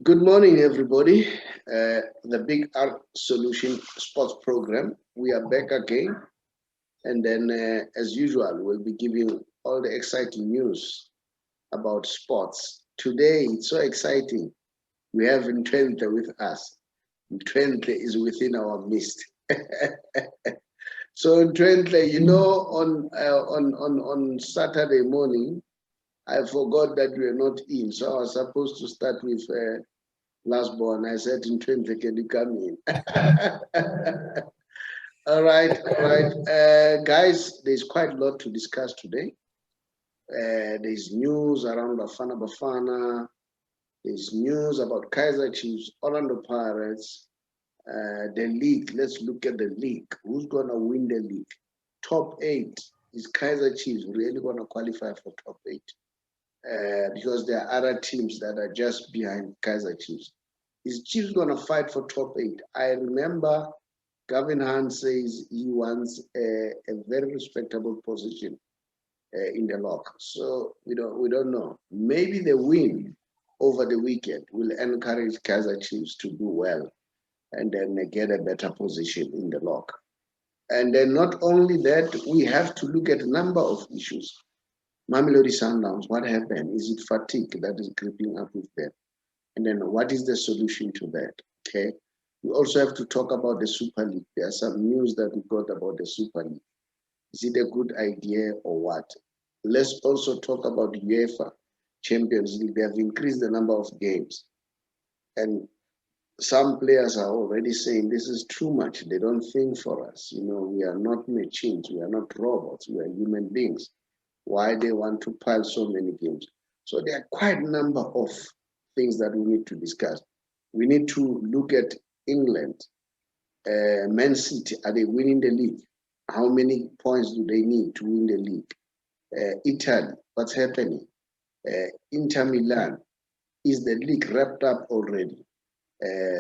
Good morning, everybody. The Big Art Solution Sports Program. We are back again. And then, as usual, we'll be giving all the exciting news about sports. Today, it's so exciting. We have Untitled with us. Untitled is within our midst. So Untitled, you know, on Saturday morning, I forgot that we were not in. So I was supposed to start with last born. I said, Untitled, can you come in? All right. Guys, there's quite a lot to discuss today. There's news around Bafana. There's news about Kaizer Chiefs, Orlando Pirates, the league. Let's look at the league. Who's going to win the league? Top 8. Is Kaizer Chiefs really going to qualify for top 8? Because there are other teams that are just behind Kaizer Chiefs. Is Chiefs going to fight for top 8? I remember Gavin Hunt says he wants a very respectable position in the lock. So we don't know. Maybe the win over the weekend will encourage Kaizer Chiefs to do well and then get a better position in the lock. And then not only that, we have to look at a number of issues. Mamelodi Sundowns, what happened? Is it fatigue that is creeping up with them? And then what is the solution to that? Okay. We also have to talk about the Super League. There's some news that we got about the Super League. Is it a good idea or what? Let's also talk about the UEFA Champions League. They have increased the number of games. And some players are already saying this is too much. They don't think for us. You know, we are not machines. We are not robots. We are human beings. Why they want to pile so many games? So there are quite a number of things that we need to discuss. We need to look at England, Man City. Are they winning the league? How many points do they need to win the league? Italy, what's happening? Inter Milan, is the league wrapped up already?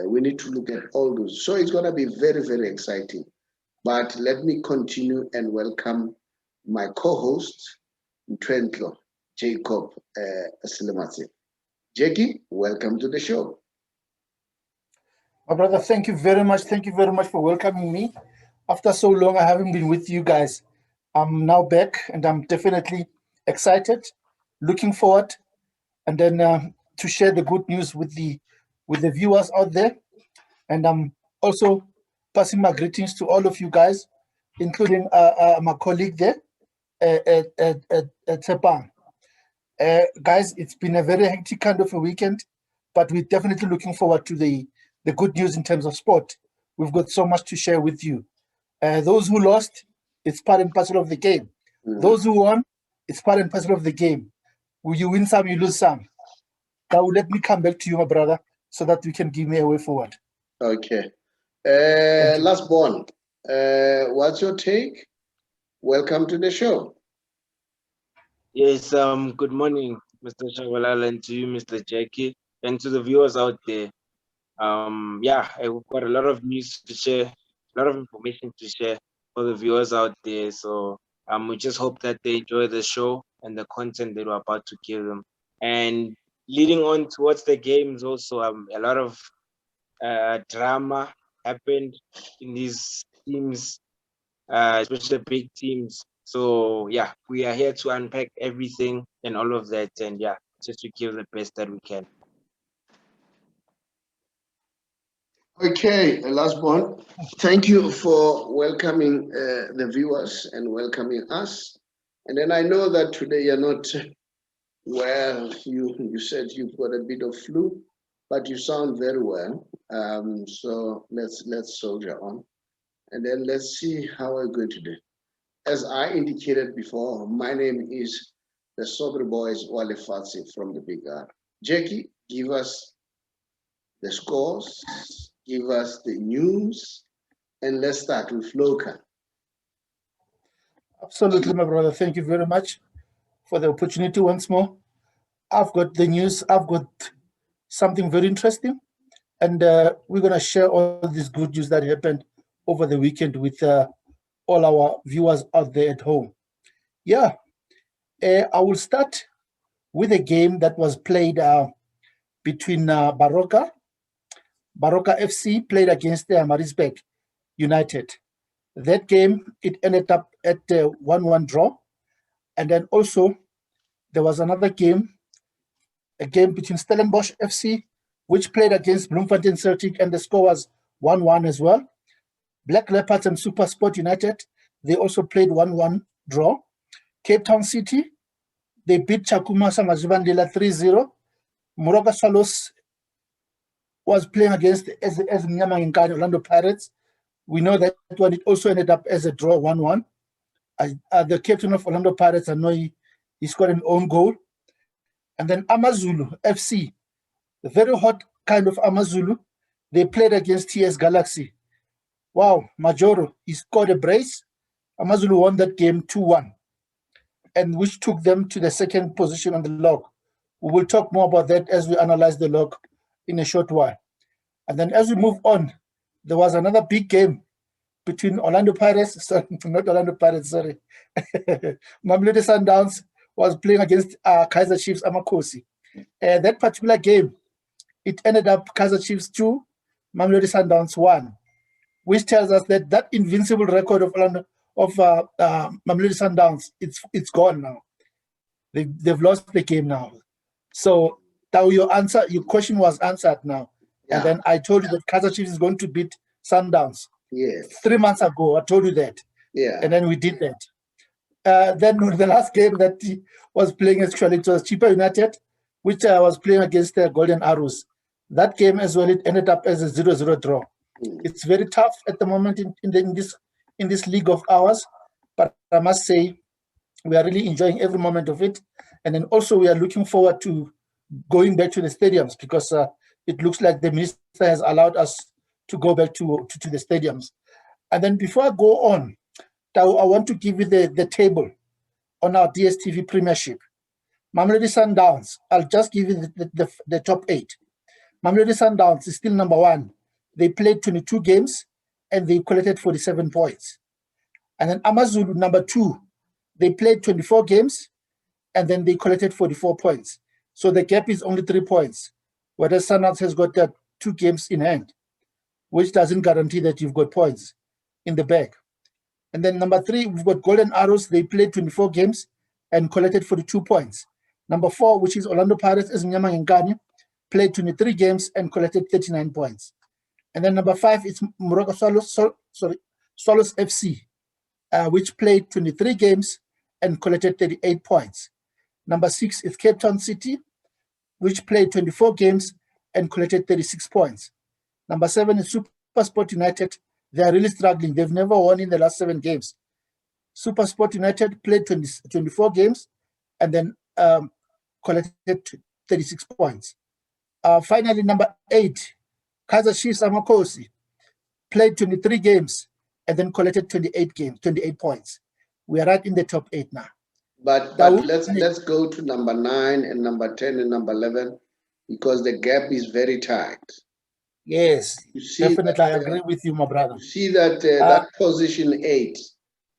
We need to look at all those. So it's going to be very, very exciting. But let me continue and welcome my co-host, Twentlo, Jacob Selematsela. Jackie, welcome to the show. My brother, thank you very much. Thank you very much for welcoming me. After so long, I haven't been with you guys. I'm now back, and I'm definitely excited, looking forward, and then to share the good news with the viewers out there. And I'm also passing my greetings to all of you guys, including my colleague there, Tshepang. Guys, it's been a very hectic kind of a weekend, but we're definitely looking forward to the good news in terms of sport. We've got so much to share with you. Those who lost, it's part and parcel of the game. Those who won, it's part and parcel of the game. You win some, you lose some. Now let me come back to you, my brother, so that we can give me a way forward. Okay. Last born, what's your take? Welcome to the show. Yes, good morning, Mr. Shabalala, and to you, Mr. Jackie, and to the viewers out there. Yeah, I've got a lot of news to share, a lot of information to share for the viewers out there. So we just hope that they enjoy the show and the content that we're about to give them. And leading on towards the games also, a lot of drama happened in these teams, especially big teams. So yeah, we are here to unpack everything and all of that, and yeah, just to give the best that we can. Okay, last one. Thank you for welcoming the viewers and welcoming us. And then I know that today you're not well. You said you've got a bit of flu, but you sound very well. So let's soldier on, and then let's see how we're going to do. As I indicated before, my name is the Saubrey Boyz Walefatse from the Big R. Jackie, give us the scores, give us the news, and let's start with Loka. Absolutely, my brother. Thank you very much for the opportunity once more. I've got the news. I've got something very interesting, and we're going to share all this good news that happened over the weekend with all our viewers out there at home. Yeah, I will start with a game that was played between Baroka FC played against Maritzburg United. That game, it ended up at 1-1 draw. And then also, there was another game, a game between Stellenbosch FC, which played against Bloemfontein Celtic, and the score was 1-1 as well. Black Leopards and SuperSport United, they also played 1-1 draw. Cape Town City, they beat Chakuma Samazibandila 3-0. Moroka Swallows was playing against as Mnyama Orlando Pirates. We know that one, it also ended up as a draw 1-1. The captain of Orlando Pirates, I know he scored an own goal. And then Amazulu FC, the very hot kind of Amazulu, they played against TS Galaxy. Wow, Majoro, he scored a brace. Amazulu won that game 2-1, and which took them to the second position on the log. We will talk more about that as we analyze the log in a short while. And then as we move on, there was another big game between Orlando Pirates, sorry, not Orlando Pirates, sorry. Mamelodi Sundowns was playing against Kaizer Chiefs Amakosi. That particular game, it ended up Kaizer Chiefs 2, Mamelodi Sundowns 1, which tells us that that invincible record of Mamelodi Sundowns, it's gone now. They've lost the game now. So now your question was answered now. Yeah. And then I told you that Kaizer Chiefs is going to beat Sundowns. Yes. 3 months ago, I told you that. Yeah. And then we did that. Then the last game that he was playing, actually, it was Chippa United, which was playing against the Golden Arrows. That game as well, it ended up as a 0-0 draw. It's very tough at the moment in this league of ours, but I must say we are really enjoying every moment of it. And then also we are looking forward to going back to the stadiums, because it looks like the minister has allowed us to go back to the stadiums. And then before I go on, I want to give you the table on our DSTV Premiership. Mamelodi Sundowns, I'll just give you the top 8. Mamelodi Sundowns is still number 1. They played 22 games and they collected 47 points. And then Amazulu, number 2, they played 24 games and then they collected 44 points. So the gap is only 3 points, whereas Sundowns has got 2 games in hand, which doesn't guarantee that you've got points in the bag. And then number 3, we've got Golden Arrows. They played 24 games and collected 42 points. Number 4, which is Orlando Pirates, as Mnyama Ngani, played 23 games and collected 39 points. And then number 5 is Moroka Swallows FC, which played 23 games and collected 38 points. Number 6 is Cape Town City, which played 24 games and collected 36 points. Number 7 is SuperSport United. They are really struggling. They've never won in the last 7 games. SuperSport United played 24 games and then collected 36 points. Finally, number 8, Kaizer Chiefs Amakosi, played 23 games and then collected 28 points. We are right in the top 8 now. But let's go to number 9 and number 10 and number 11, because the gap is very tight. Yes, definitely. I agree with you, my brother. You see that that position 8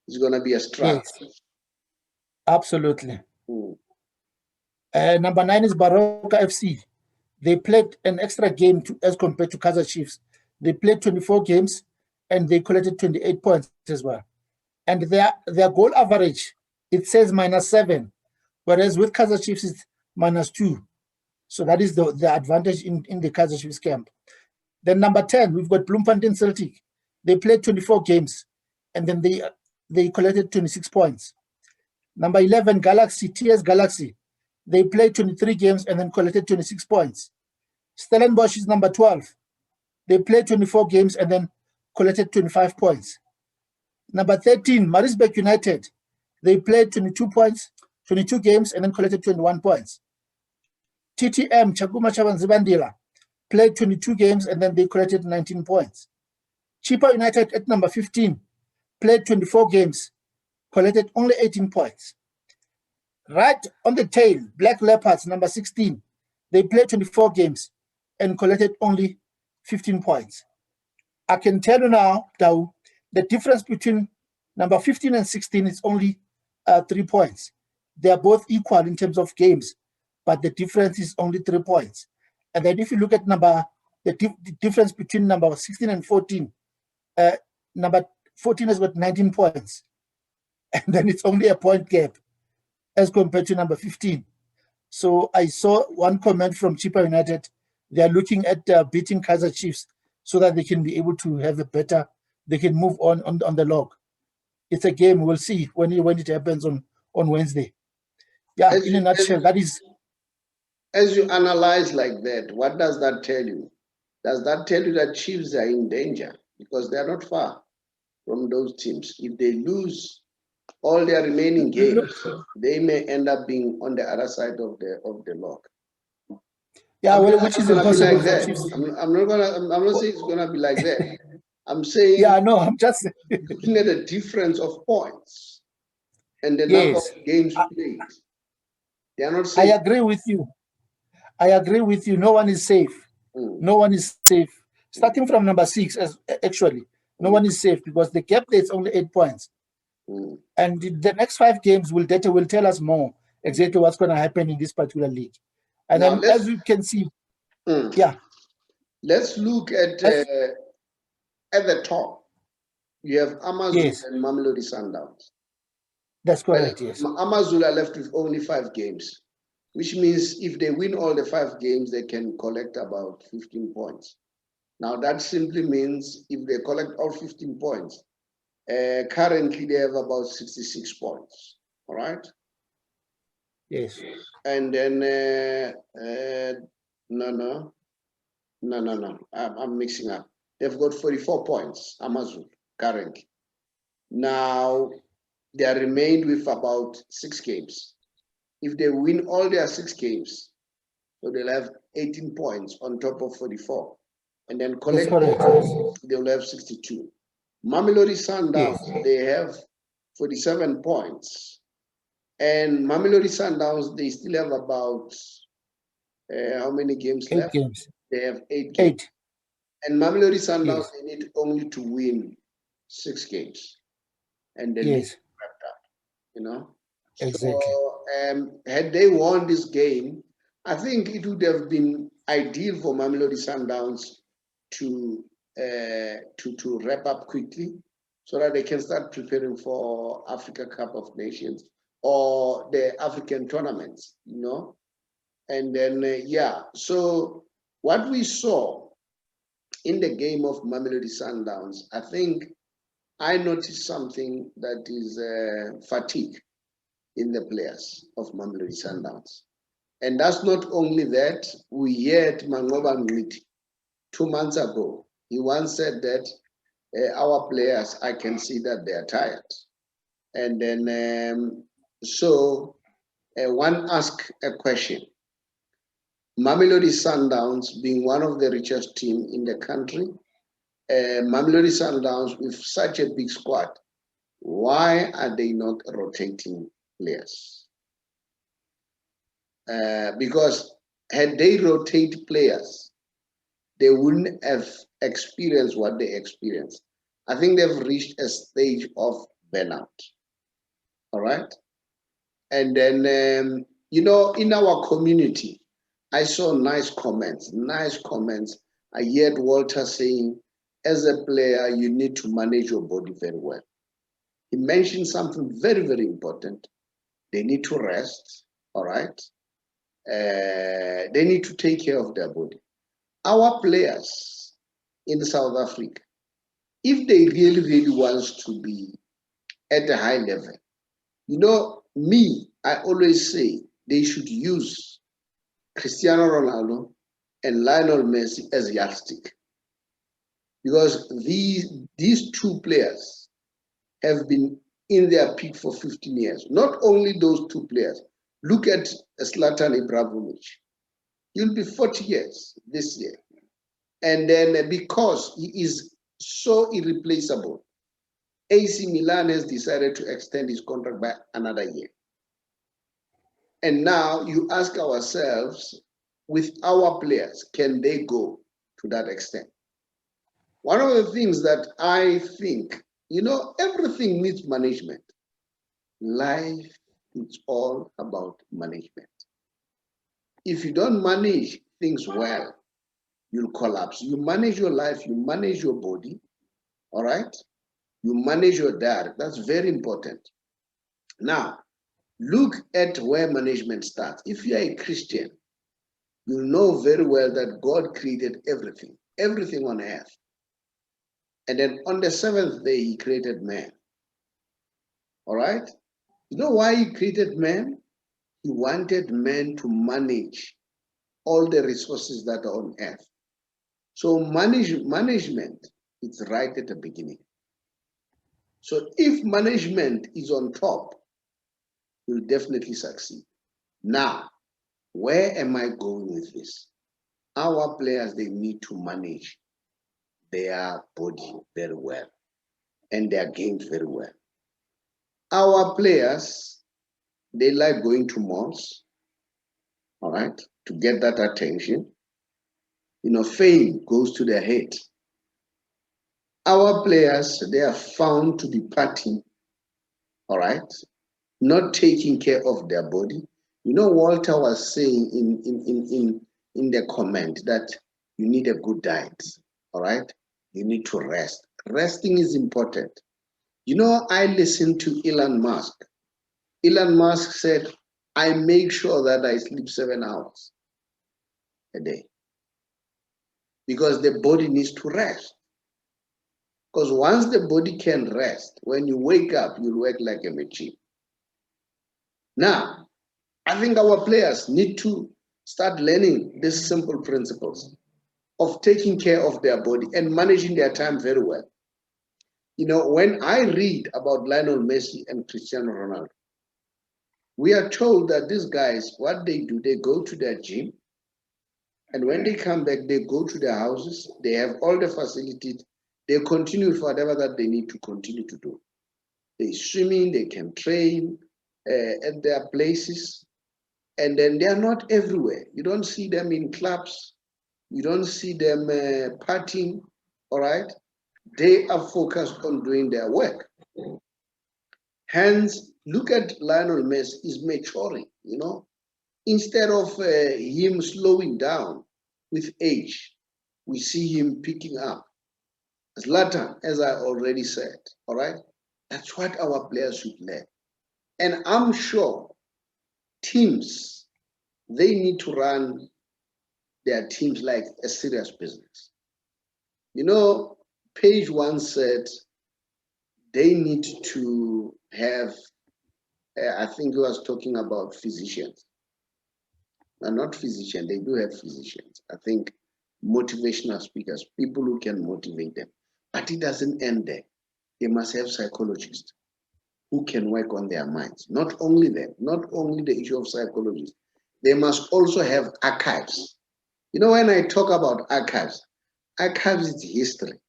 is going to be a struggle. Yes, absolutely. Number 9 is Baroka FC. They played an extra game as compared to Kaizer Chiefs. They played 24 games and they collected 28 points as well. And their goal average, it says -7, whereas with Kaizer Chiefs it's -2. So that is the advantage in the Kaizer Chiefs camp. Then number 10, we've got Bloemfontein Celtic. They played 24 games and then they collected 26 points. Number 11, TS Galaxy. They played 23 games and then collected 26 points. Stellenbosch is number 12. They played 24 games and then collected 25 points. Number 13, Maritzburg United. They played 22 games and then collected 21 points. TTM, Chakuma Chabanzibandila, played 22 games and then they collected 19 points. Chippa United at number 15, played 24 games, collected only 18 points. Right on the tail, Black Leopards, number 16, they played 24 games and collected only 15 points. I can tell you now, Tau, the difference between number 15 and 16 is only 3 points. They are both equal in terms of games, but the difference is only 3 points. And then if you look at the difference between number 16 and 14, number 14 has got 19 points. And then it's only a point gap as compared to number 15. So I saw one comment from Chippa United. They are looking at beating Kaizer Chiefs so that they can be able to have they can move on the log. It's a game. We'll see when it happens on Wednesday. Yeah, in a nutshell, that is. As you analyze like that, what does that tell you? Does that tell you that Chiefs are in danger? Because they are not far from those teams. If they lose all their remaining games, they may end up being on the other side of the log. Yeah, well, which is impossible like for Chiefs. I'm not saying it's gonna be like that. I'm saying, yeah, no, I'm just looking at the difference of points and the number of games played. They are not safe. I agree with you. No one is safe. No one is safe. Starting from number 6, actually, no one is safe because the gap there is only 8 points. And the next 5 games will tell us more exactly what's going to happen in this particular league. And now then, as you can see, yeah. Let's look at the top. You have Amazulu and Mamelodi Sundowns. That's correct, yes. Amazulu are left with only 5 games, which means if they win all the 5 games, they can collect about 15 points. Now, that simply means if they collect all 15 points, currently they have about 66 points, all right? Yes. And then, no, I'm mixing up. They've got 44 points, Amazulu, currently. Now, they are remained with about 6 games. If they win all their 6 games, so they'll have 18 points on top of 44. And then collect, they'll have 62. Mamelodi Sundowns, they have 47 points. And Mamelodi Sundowns, they still have about, how many games 8 left? Games. They have 8 games. 8. And Mamelodi Sundowns, they need only to win 6 games. And the league wrapped up, you know? Exactly. So had they won this game, I think it would have been ideal for Mamelodi Sundowns to wrap up quickly so that they can start preparing for Africa Cup of Nations or the African tournaments, you know? And then, so what we saw in the game of Mamelodi Sundowns, I think I noticed something that is fatigue in the players of Mamelodi Sundowns. And that's not only that, we heard Mangoba Ngwiti 2 months ago. He once said that our players, I can see that they are tired. And then, one asked a question. Mamelodi Sundowns being one of the richest teams in the country, Mamelodi Sundowns with such a big squad, why are they not rotating players? Because had they rotate players, they wouldn't have experienced what they experienced. I think they've reached a stage of burnout. All right? And then, you know, in our community, I saw nice comments. I heard Walter saying, as a player, you need to manage your body very well. He mentioned something very, very important. They need to rest, all right? They need to take care of their body. Our players in South Africa, if they really, really want to be at a high level, you know, I always say they should use Cristiano Ronaldo and Lionel Messi as yardstick. Because these 2 players have been in their peak for 15 years. Not only those 2 players. Look at Zlatan Ibrahimovic. He'll be 40 years this year. And then because he is so irreplaceable, AC Milan has decided to extend his contract by another year. And now you ask ourselves, with our players, can they go to that extent? One of the things that I think, you know, everything needs management. Life, it's all about management. If you don't manage things well, you'll collapse. You manage your life, you manage your body, all right? You manage your diet. That's very important. Now, look at where management starts. If you're a Christian, you know very well that God created everything, everything on earth. And then on the seventh day, he created man. All right? You know why he created man? He wanted man to manage all the resources that are on earth. So management is right at the beginning. So if management is on top, you'll definitely succeed. Now, where am I going with this? Our players, they need to manage their body very well and their games very well. Our players, they like going to malls, all right, to get that attention. You know, fame goes to their head. Our players, they are found to be partying, all right, not taking care of their body. You know, Walter was saying in the comment that you need a good diet, all right? You need to rest. Resting is important. You know, I listened to Elon Musk. Elon Musk said, I make sure that I sleep 7 hours a day because the body needs to rest. Because once the body can rest, when you wake up, you'll work like a machine. Now, I think our players need to start learning these simple principles of taking care of their body and managing their time very well. You know, when I read about Lionel Messi and Cristiano Ronaldo, we are told that these guys, what they do, they go to their gym, and when they come back, they go to their houses, they have all the facilities, they continue for whatever that they need to continue to do. They're swimming, they can train at their places, and then they are not everywhere. You don't see them in clubs, you don't see them partying, all right? They are focused on doing their work. Hence, look at Lionel Messi, he's maturing, you know? Instead of him slowing down with age, we see him picking up. Zlatan, as I already said, all right? That's what our players should learn. And I'm sure teams, they need to run their teams like a serious business. You know, Page once said they need to have, I think he was talking about physicians. Now, not physicians, they do have physicians. I think motivational speakers, people who can motivate them. But it doesn't end there. They must have psychologists who can work on their minds. Not only them, not only the issue of psychologists, they must also have archives. You know, when I talk about archives is history.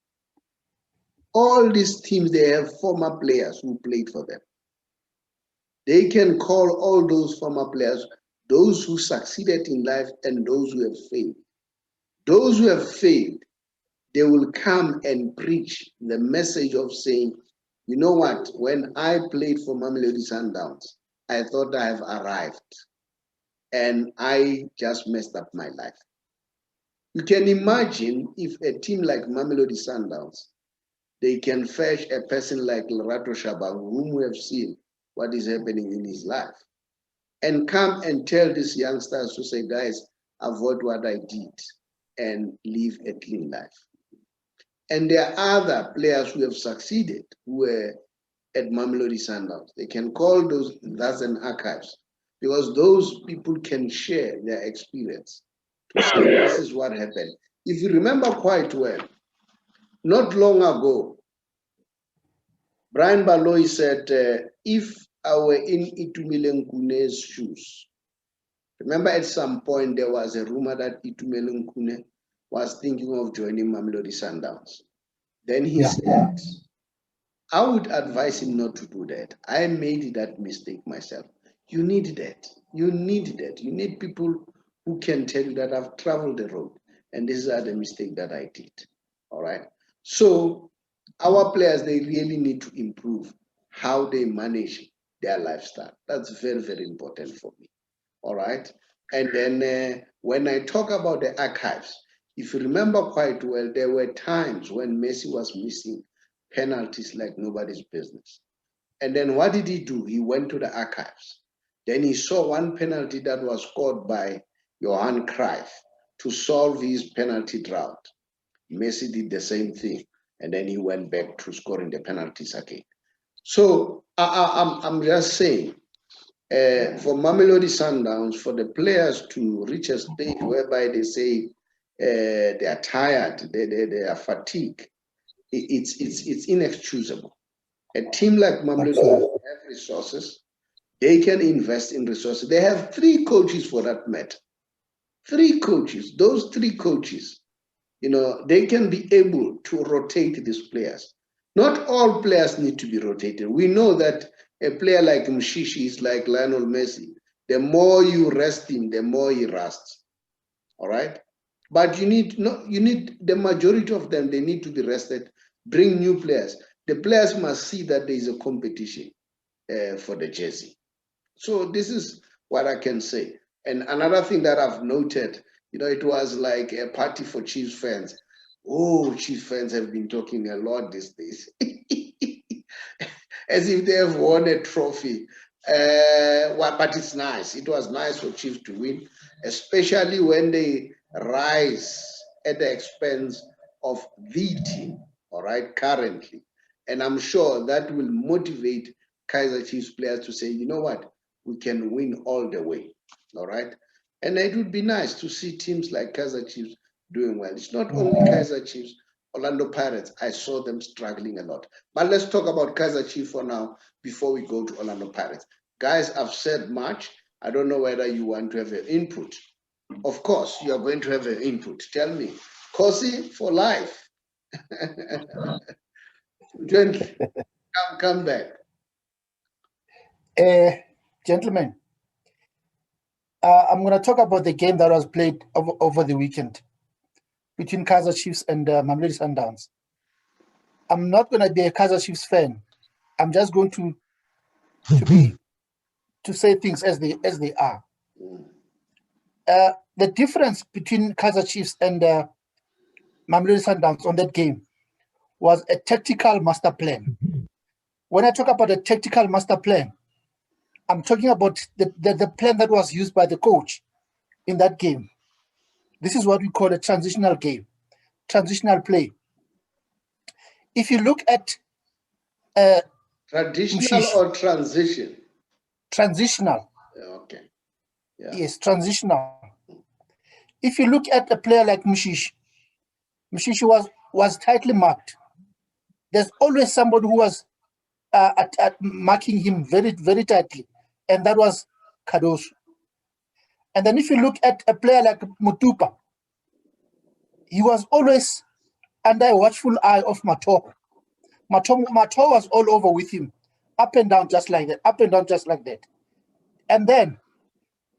All these teams, they have former players who played for them. They can call all those former players, those who succeeded in life and those who have failed. Those who have failed, they will come and preach the message of saying, you know what, when I played for Mamelodi Sundowns, I thought I have arrived and I just messed up my life. You can imagine if a team like Mamelodi Sundowns, they can fetch a person like Lerato Shabang, whom we have seen what is happening in his life, and come and tell these youngsters to say, guys, avoid what I did and live a clean life. And there are other players who have succeeded who were at Mamelodi Sundowns. They can call those, that's an archives, because those people can share their experience to say this is what happened. If you remember quite well, not long ago, Brian Baloy said, if I were in Itumeleng Kune's shoes, remember at some point there was a rumor that Itumeleng Kune was thinking of joining Mamelodi Sundowns. Then he said, I would advise him not to do that. I made that mistake myself. You need that. You need that. You need people who can tell you that I've traveled the road and this is the mistake that I did. All right. So our players, they really need to improve how they manage their lifestyle. That's very, very important for me. All right. And then When I talk about the archives, if you remember quite well, there were times when Messi was missing penalties like nobody's business. And then what did he do? He went to the archives. Then he saw one penalty that was scored by Johan Cruyff to solve his penalty drought. Messi did the same thing, and then he went back to scoring the penalties again. So I'm just saying, for Mamelodi Sundowns, for the players to reach a stage whereby they say they are tired, they are fatigued, it's inexcusable. A team like Mamelodi have resources. They can invest in resources. They have 3 coaches for that matter. 3 coaches. Those 3 coaches, they can be able to rotate these players. Not all players need to be rotated. We know that a player like Mshishi is like Lionel Messi. The more you rest him, the more he rusts. All right? But you need the majority of them, they need to be rested. Bring new players. The players must see that there is a competition for the jersey. So this is what I can say. And another thing that I've noted, it was like a party for Chiefs fans. Oh, Chiefs fans have been talking a lot these days. As if they have won a trophy. But it's nice. It was nice for Chiefs to win, especially when they rise at the expense of the team, all right, currently. And I'm sure that will motivate Kaizer Chiefs players to say, you know what, we can win all the way, all right? And it would be nice to see teams like Kaizer Chiefs doing well. It's not only Kaizer Chiefs, Orlando Pirates, I saw them struggling a lot. But let's talk about Kaizer Chiefs for now before we go to Orlando Pirates. Guys, I've said much. I don't know whether you want to have an input. Of course, you are going to have an input. Tell me. Kosi for life. Gently, come back. Gentlemen, I'm going to talk about the game that was played over the weekend between Kaizer Chiefs and Mamelodi Sundowns. I'm not going to be a Kaizer Chiefs fan. I'm just going to say things as they are. The difference between Kaizer Chiefs and Mamelodi Sundowns on that game was a tactical master plan. When I talk about a tactical master plan, I'm talking about the plan that was used by the coach in that game. This is what we call a transitional game, transitional play. If you look at traditional or transition? Transitional. Okay. Yeah. Yes, transitional. If you look at a player like Mshishi was tightly marked. There's always somebody who was marking him very, very tightly, and that was Cardoso. And then if you look at a player like Mutupa, he was always under a watchful eye of Mato. Mato was all over with him, up and down just like that, up and down just like that. And then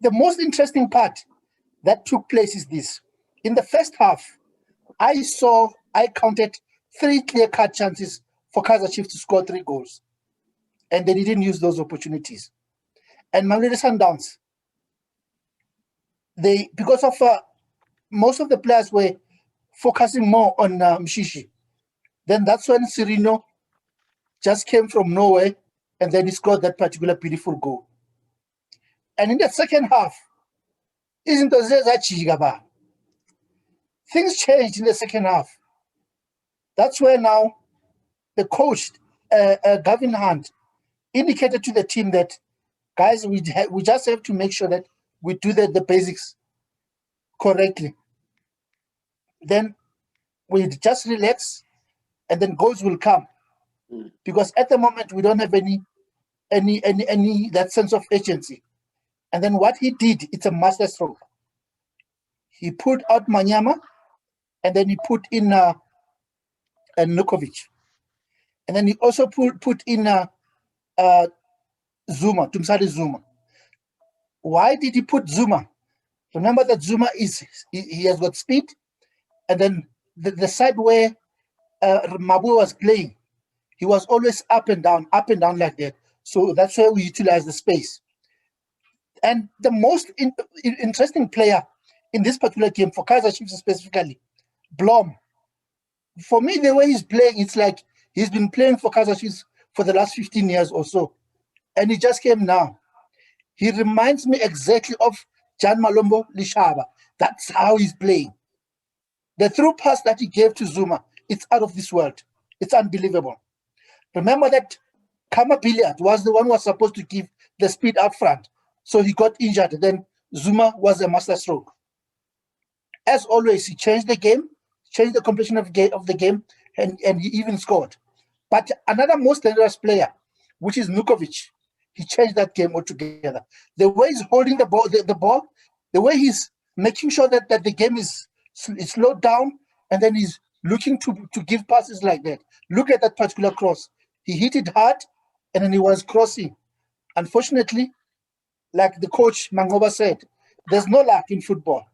the most interesting part that took place is this. In the first half, I counted 3 clear-cut chances for Kaizer Chiefs to score 3 goals. And they didn't use those opportunities. And Mamelodi Sundowns, because of most of the players were focusing more on Mshishi, then that's when Cirino just came from nowhere and then he scored that particular beautiful goal. And in the second half, things changed in the second half. That's where now the coach, Gavin Hunt, indicated to the team that, guys, we just have to make sure that we do the basics correctly. Then we just relax, and then goals will come. Because at the moment we don't have any that sense of urgency. And then what he did, it's a masterstroke. He put out Manyama, and then he put in Nukovic. And then he also put in Zuma, Tumsari Zuma. Why did he put Zuma? Remember that Zuma he has got speed, and then the side where Mabu was playing, he was always up and down like that. So that's where we utilize the space. And the most interesting player in this particular game, for Kaizer Chiefs specifically, Blom. For me, the way he's playing, it's like he's been playing for Kaizer Chiefs for the last 15 years or so. And he just came now. He reminds me exactly of Jan Malombo Lishaba. That's how he's playing. The through pass that he gave to Zuma, it's out of this world. It's unbelievable. Remember that Kama Billiard was the one who was supposed to give the speed up front. So he got injured. Then Zuma was a master stroke. As always, he changed the game, changed the completion of the game, and he even scored. But another most dangerous player, which is Nukovic, he changed that game altogether. The way he's holding the ball, the way he's making sure that the game is slowed down, and then he's looking to give passes like that. Look at that particular cross. He hit it hard, and then he was crossing. Unfortunately, like the coach Mangoba said, there's no luck in football.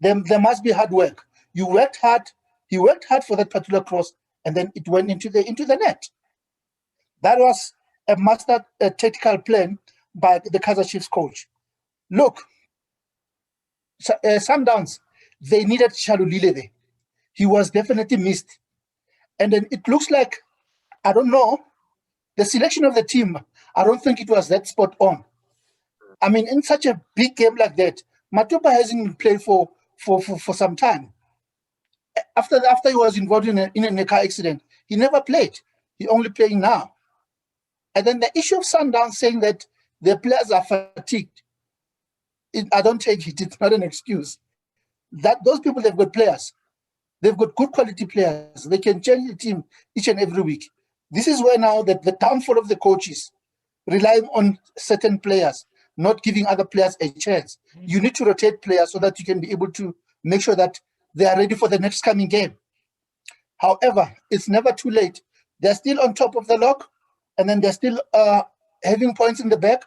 There must be hard work. You worked hard. He worked hard for that particular cross, and then it went into the net. That was a master tactical plan by the Kaizer Chiefs coach. Look, Sundowns, they needed Shalulile there. He was definitely missed. And then it looks like, I don't know, the selection of the team, I don't think it was that spot on. I mean, in such a big game like that, Matupa hasn't been played for some time. After he was involved in a car accident, he never played. He only playing now. And then the issue of Sundowns saying that the players are fatigued, I don't take it. It's not an excuse. That those people, they've got players. They've got good quality players. They can change the team each and every week. This is where now that the downfall of the coaches, relying on certain players, not giving other players a chance. You need to rotate players so that you can be able to make sure that they are ready for the next coming game. However, it's never too late. They're still on top of the log, and then they're still having points in the back,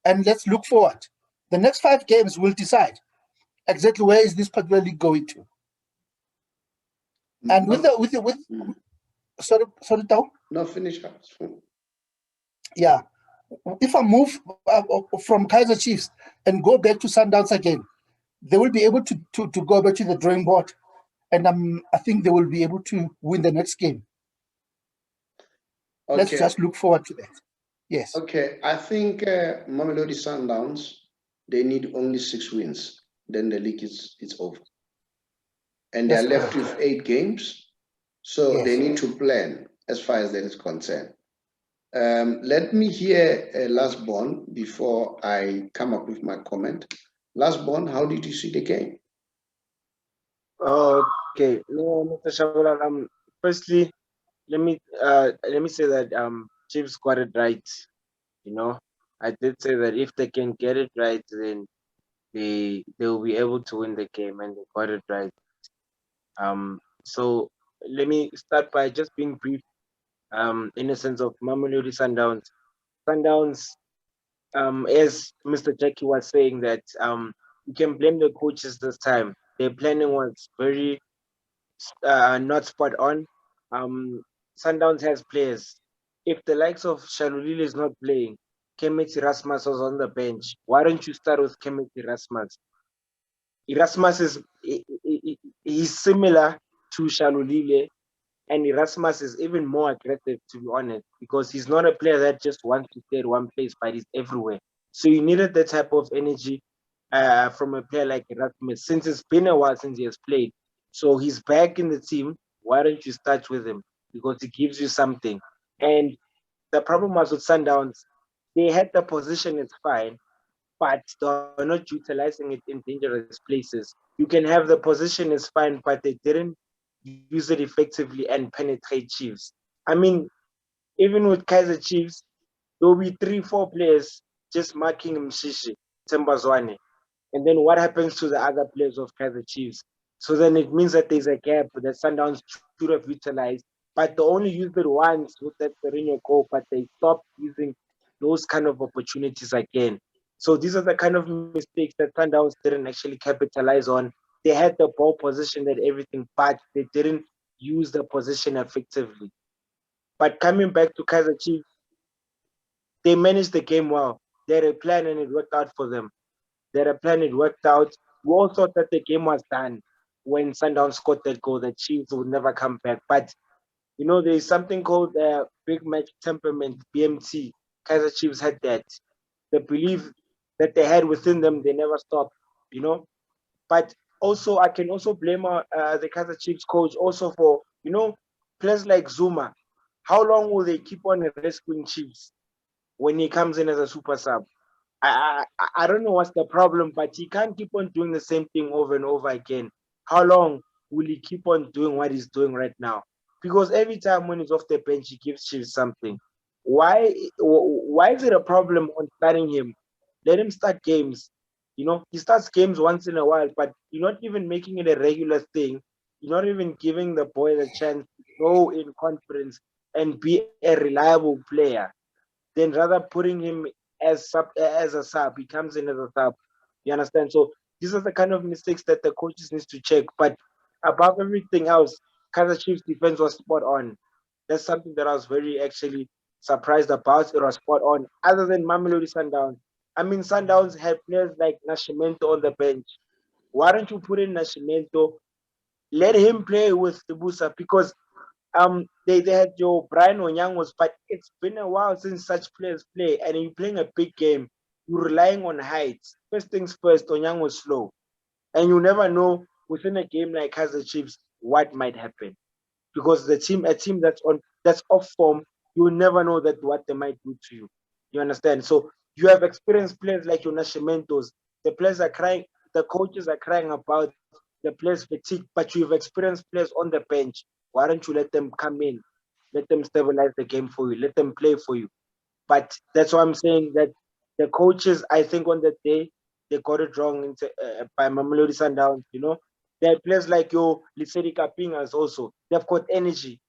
and let's look forward. The next 5 games will decide exactly where is this particular league going to. And sorry, Tao? No, finish up. Yeah. If I move from Kaizer Chiefs and go back to Sundowns again, they will be able to go back to the drawing board, and I think they will be able to win the next game. Okay. Let's just look forward to that. Yes. Okay, I think Mamelodi Sundowns, they need only 6 wins. Then the league is over. And they're left with 8 games. So yes, they need to plan as far as that is concerned. Let me hear Lasbon before I come up with my comment. Lasbon, how did you see the game? Okay, no, Mr. Shabalala, firstly, let me say that Chiefs got it right. You know, I did say that if they can get it right, then they will be able to win the game, and they got it right. So let me start by just being brief. In the sense of Mamelodi Sundowns. Sundowns, as Mr. Jackie was saying, that you can blame the coaches this time. Their planning was very not spot on. Sundowns has players. If the likes of Shalulile is not playing, Kemeti Rasmus was on the bench. Why don't you start with Kemeti Rasmus? Erasmus is similar to Shalulile, and Erasmus is even more aggressive, to be honest, because he's not a player that just wants to stay at one place, but he's everywhere. So you needed that type of energy from a player like Erasmus, since it's been a while since he has played. So he's back in the team. Why don't you start with him? Because he gives you something. And the problem was with Sundowns, they had the position, it's fine, but they're not utilizing it in dangerous places. You can have the position, it's fine, but they didn't use it effectively and penetrate Chiefs. I mean, even with Kaizer Chiefs, there will be 3-4 players just marking Mshishi, Tembazwane. And then what happens to the other players of Kaizer Chiefs? So then it means that there's a gap that Sundowns should have utilized, but they only used it once with that Sereno goal, but they stopped using those kind of opportunities again. So these are the kind of mistakes that Sundowns didn't actually capitalize on. They had the ball position and everything, but they didn't use the position effectively. But coming back to Kaizer Chiefs, they managed the game well. They had a plan and it worked out for them. They had a plan, it worked out. we all thought that the game was done when Sundowns scored that goal. The Chiefs would never come back. But you know, there's something called big match temperament, BMT. Kaizer Chiefs had that. The belief that they had within them, they never stopped. You know, but also I can also blame the Kaizer Chiefs coach also for, you know, players like Zuma. How long will they keep on rescuing Chiefs when he comes in as a super sub? I don't know what's the problem, but he can't keep on doing the same thing over and over again. How long will he keep on doing what he's doing right now? Because every time when he's off the bench, he gives Chiefs something. Why is it a problem on starting him? Let him start games. You know, he starts games once in a while, but you're not even making it a regular thing. You're not even giving the boy the chance to go in confidence and be a reliable player, then rather putting him as a sub. He comes in as a sub. You understand? So these are the kind of mistakes that the coaches need to check. But above everything else, Kaizer Chiefs defense was spot on. That's something that I was very actually surprised about. It was spot on. Other than Mamelodi Sundowns, I mean Sundowns had players like Nascimento on the bench. Why don't you put in Nascimento? Let him play with the Busa, because they had your Brian Onyangos, but it's been a while since such players play, and you're playing a big game. You're relying on heights. First things first, Onyango's slow, and you never know within a game like Kaizer Chiefs what might happen, because a team that's off form, you never know that what they might do to you. You understand? So you have experienced players like your Nascimentos. The players are crying. The coaches are crying about the players fatigue, but you've experienced players on the bench. Why don't you let them come in? Let them stabilize the game for you. Let them play for you. But that's why I'm saying that the coaches, I think on that day, they got it wrong by Mamelodi Sundowns. You know, there are players like your Lisedi Kapingas also. They've got energy.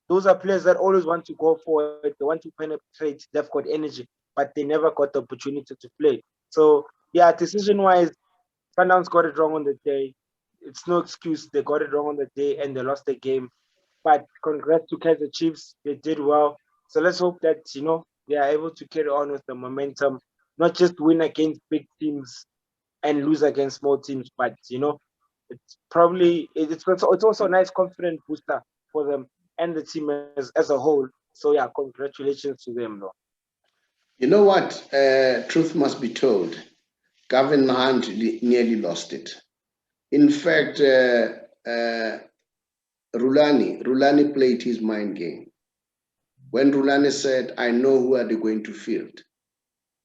Those are players that always want to go forward. They want to penetrate. They've got energy, but they never got the opportunity to play. So yeah, decision-wise, Sundowns got it wrong on the day. It's no excuse. They got it wrong on the day and they lost the game. But congrats to Kaizer Chiefs. They did well. So let's hope that, you know, they are able to carry on with the momentum, not just win against big teams and lose against small teams, but, you know, it's also a nice confident booster for them and the team as a whole. So yeah, congratulations to them, though. You know what? Truth must be told. Gavin Hunt nearly lost it. In fact, Rulani played his mind game. When Rulani said, I know who are they going to field,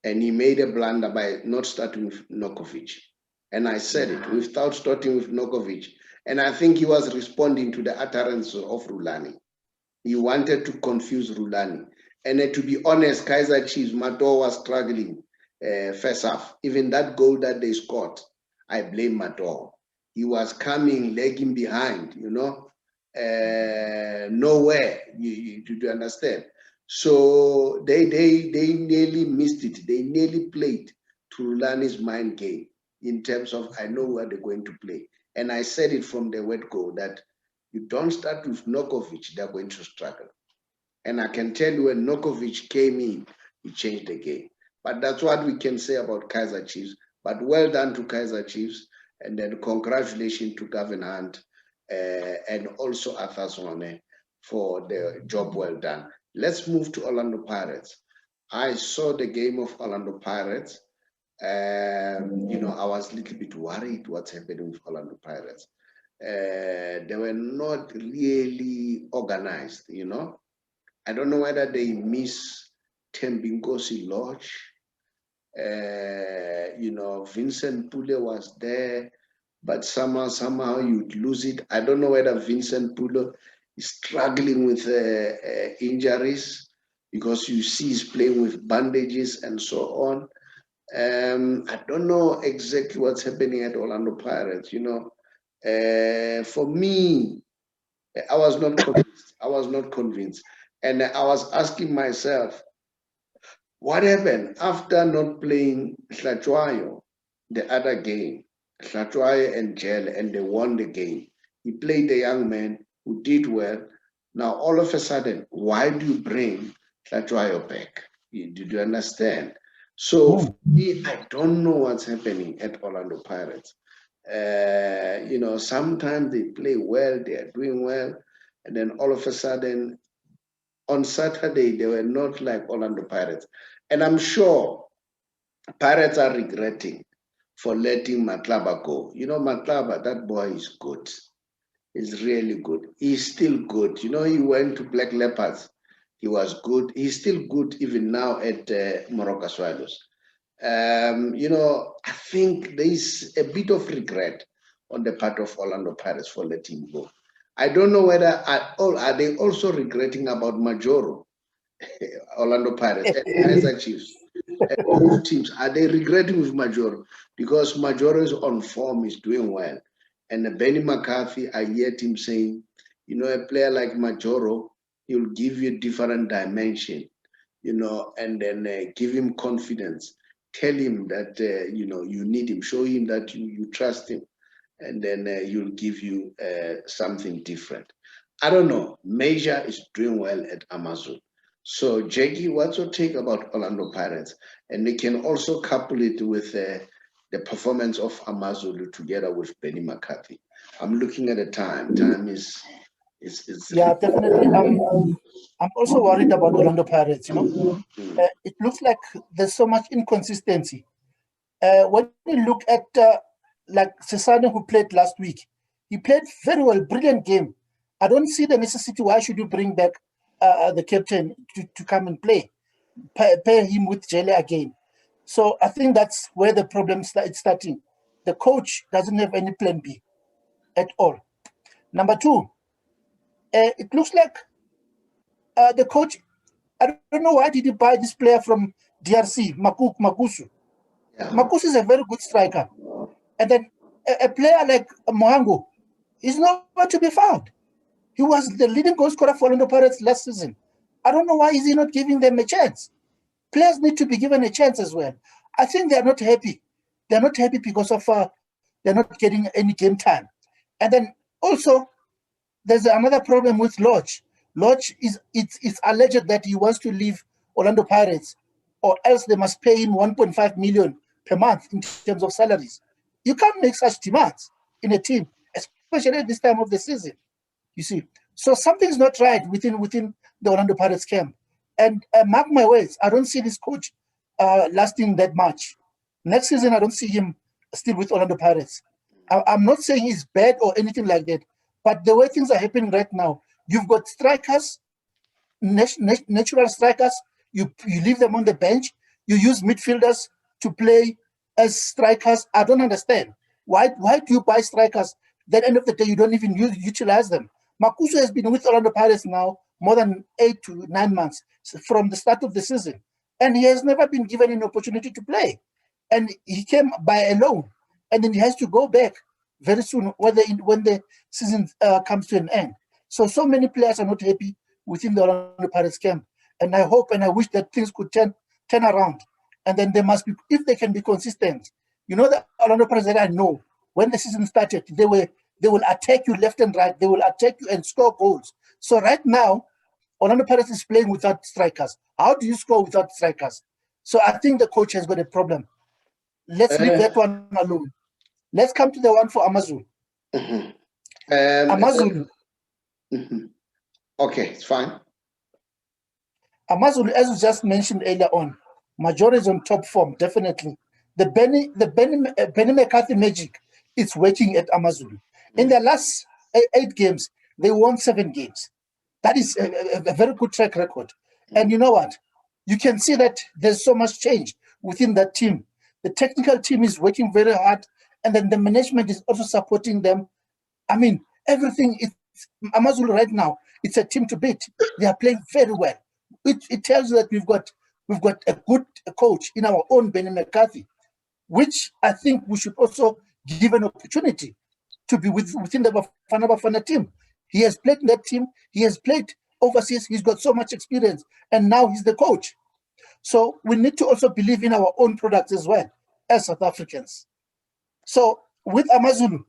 and he made a blunder by not starting with Nokovic. And I said it, without starting with Nokovic. And I think he was responding to the utterance of Rulani. He wanted to confuse Rulani. And to be honest, Kaizer Chiefs, Mato was struggling first half. Even that goal that they scored, I blame Mato. He was coming, lagging behind, you know, nowhere. You understand? So they nearly missed it. They nearly played to Rulani's mind game in terms of I know where they're going to play. And I said it from the word go that you don't start with Nokovic, they're going to struggle. And I can tell you when Nokovic came in, he changed the game. But that's what we can say about Kaizer Chiefs. But well done to Kaizer Chiefs. And then congratulations to Gavin Hunt and also Arthur Zwane for the job well done. Let's move to Orlando Pirates. I saw the game of Orlando Pirates. You know, I was a little bit worried what's happening with Orlando Pirates. They were not really organized, you know. I don't know whether they miss Tembinkosi Lodge. You know, Vincent Pule was there, but somehow you'd lose it. I don't know whether Vincent Pule is struggling with injuries, because you see he's playing with bandages and so on. I don't know exactly what's happening at Orlando Pirates, you know. For me, I was not convinced. I was not convinced. And I was asking myself, what happened after not playing Hlatshwayo, the other game? Hlatshwayo and Gel, and they won the game. He played a young man who did well. Now, all of a sudden, why do you bring Hlatshwayo back? Did you understand? So, for me, I don't know what's happening at Orlando Pirates. You know, sometimes they play well, they are doing well, and then all of a sudden, on Saturday, they were not like Orlando Pirates. And I'm sure Pirates are regretting for letting Matlaba go. You know, Matlaba, that boy is good. He's really good. He's still good. You know, he went to Black Leopards. He was good. He's still good even now at Morocco Swallows. You know, I think there is a bit of regret on the part of Orlando Pirates for letting him go. I don't know whether are they also regretting about Majoro, Orlando Pirates, and Kaizer Chiefs, and both teams. Are they regretting with Majoro? Because Majoro is on form, is doing well. And Benny McCarthy, I heard him saying, you know, a player like Majoro, he'll give you a different dimension, you know, and then give him confidence. Tell him that, you know, you need him. Show him that you trust him. And then he'll give you something different. I don't know. Major is doing well at Amazon. So, Jackie, what's your take about Orlando Pirates? And they can also couple it with the performance of Amazulu together with Benny McCarthy. I'm looking at the time. Time is Yeah, definitely. I'm also worried about Orlando Pirates. You know, it looks like there's so much inconsistency. When you look at like Cesane, who played last week, he played very well, brilliant game. I don't see the necessity. Why should you bring back the captain to come and play? Pair him with Jele again. So I think that's where the problem is starting. The coach doesn't have any plan B at all. Number two, it looks like the coach, I don't know why did he buy this player from DRC, Makusu. yeah. Makusu is a very good striker. And then a player like Mohango is nowhere to be found. He was the leading goal scorer for Orlando Pirates last season. I don't know why is he not giving them a chance. Players need to be given a chance as well. I think they are not happy. They're not happy because of they're not getting any game time. And then also, there's another problem with Lodge. Lodge it's alleged that he wants to leave Orlando Pirates, or else they must pay him 1.5 million per month in terms of salaries. You can't make such demands in a team, especially at this time of the season. You see, so something's not right within the Orlando Pirates camp. And mark my words, I don't see this coach lasting that much. Next season, I don't see him still with Orlando Pirates. I'm not saying he's bad or anything like that, but the way things are happening right now, you've got strikers, natural strikers. You leave them on the bench. You use midfielders to play as strikers. I don't understand. Why do you buy strikers? Then end of the day, you don't even utilize them. Makusu has been with Orlando Pirates now more than 8 to 9 months from the start of the season, and he has never been given an opportunity to play. And he came by a loan, and then he has to go back very soon when the season comes to an end. So many players are not happy within the Orlando Pirates camp, and I hope and I wish that things could turn around, and then they must be, if they can be consistent. You know, the Orlando Pirates that I know, when the season started, they will attack you left and right. They will attack you and score goals. So right now, Orlando Pirates is playing without strikers. How do you score without strikers? So I think the coach has got a problem. Let's leave that one alone. Let's come to the one for Amazon. Amazon. Okay, it's fine. Amazon, as you just mentioned earlier on, Major is on top form, definitely. The Benny McCarthy magic is working at Amazon. In their last 8 games, they won 7 games. That is a very good track record. And you know what? You can see that there's so much change within that team. The technical team is working very hard, and then the management is also supporting them. I mean, everything is Amazon right now. It's a team to beat. They are playing very well. It tells you that we've got a good coach in our own Benny McCarthy, which I think we should also give an opportunity to be within the Bafana team. He has played in that team. He has played overseas. He's got so much experience, and now he's the coach. So we need to also believe in our own products as well as South Africans. So with Amazulu,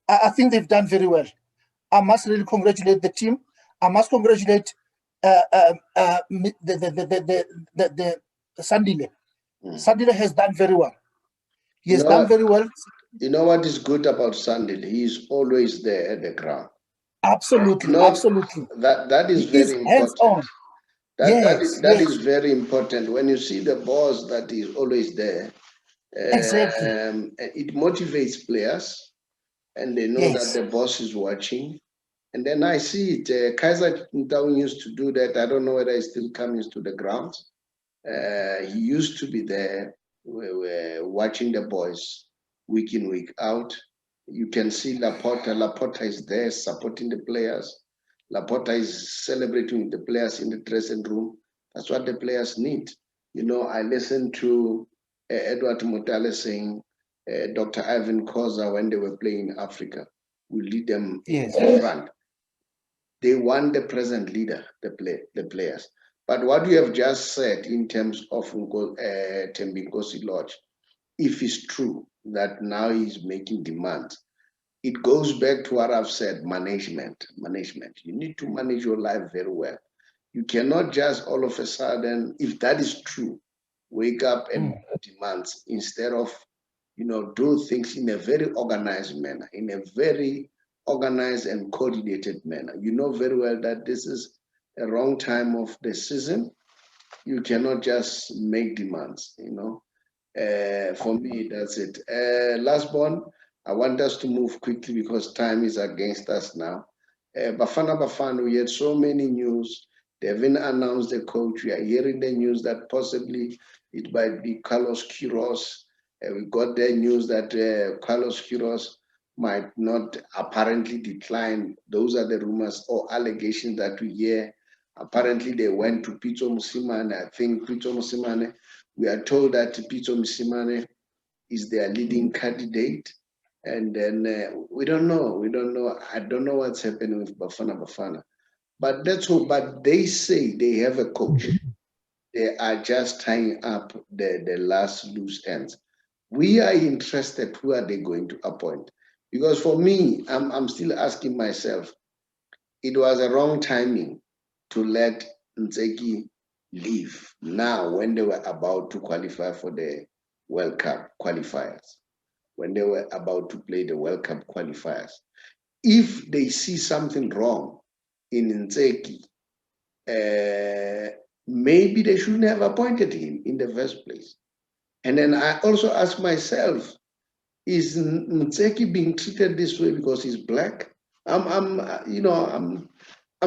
I think they've done very well. I must really congratulate the team. I must congratulate the Sandile. Sandile has done very well. He has done very well. You know what is good about Sunday? He is always there at the ground. Absolutely, You know, absolutely. that is He very is important. hands-on. That Yes, is very important. When you see the boss that is always there, exactly. it motivates players, and they know that Yes, the boss is watching. And then I see it. Kaizer Chiefs used to do that. I don't know whether he still comes to the ground. He used to be there watching the boys week in, week out. You can see Laporta. Laporta is there supporting the players. Laporta is celebrating with the players in the dressing room. That's what the players need. You know, I listened to Edward Mutale saying Dr. Ivan Koza, when they were playing in Africa, will lead them yes, in front. They want the present leader, the players. But what you have just said in terms of Thembinkosi Lodge, if it's true that now he's making demands, it goes back to what I've said, management. Management. You need to manage your life very well. You cannot just all of a sudden, if that is true, wake up and demands instead of, do things in a very organized manner, in a very organized and coordinated manner. You know very well that this is a wrong time of the season. You cannot just make demands, For me, that's it. Last one, I want us to move quickly because time is against us now. Bafana, we had so many news. They haven't announced the coach. We are hearing the news that possibly it might be Carlos Queiroz. We got the news that Carlos Queiroz might not apparently decline. Those are the rumors or allegations that we hear. Apparently, they went to Pitso Mosimane. I think Pitso Mosimane, we are told that Pitso Mosimane is their leading candidate. And then we don't know. I don't know what's happening with Bafana. But that's all. But they say they have a coach. They are just tying up the last loose ends. We are interested, who are they going to appoint? Because for me, I'm still asking myself, it was a wrong timing to let Ntseki leave now when they were about to qualify for the World Cup qualifiers, when they were about to play the World Cup qualifiers. If they see something wrong in Ntseki, maybe they shouldn't have appointed him in the first place. And then I also ask myself, is Ntseki being treated this way because he's black? I'm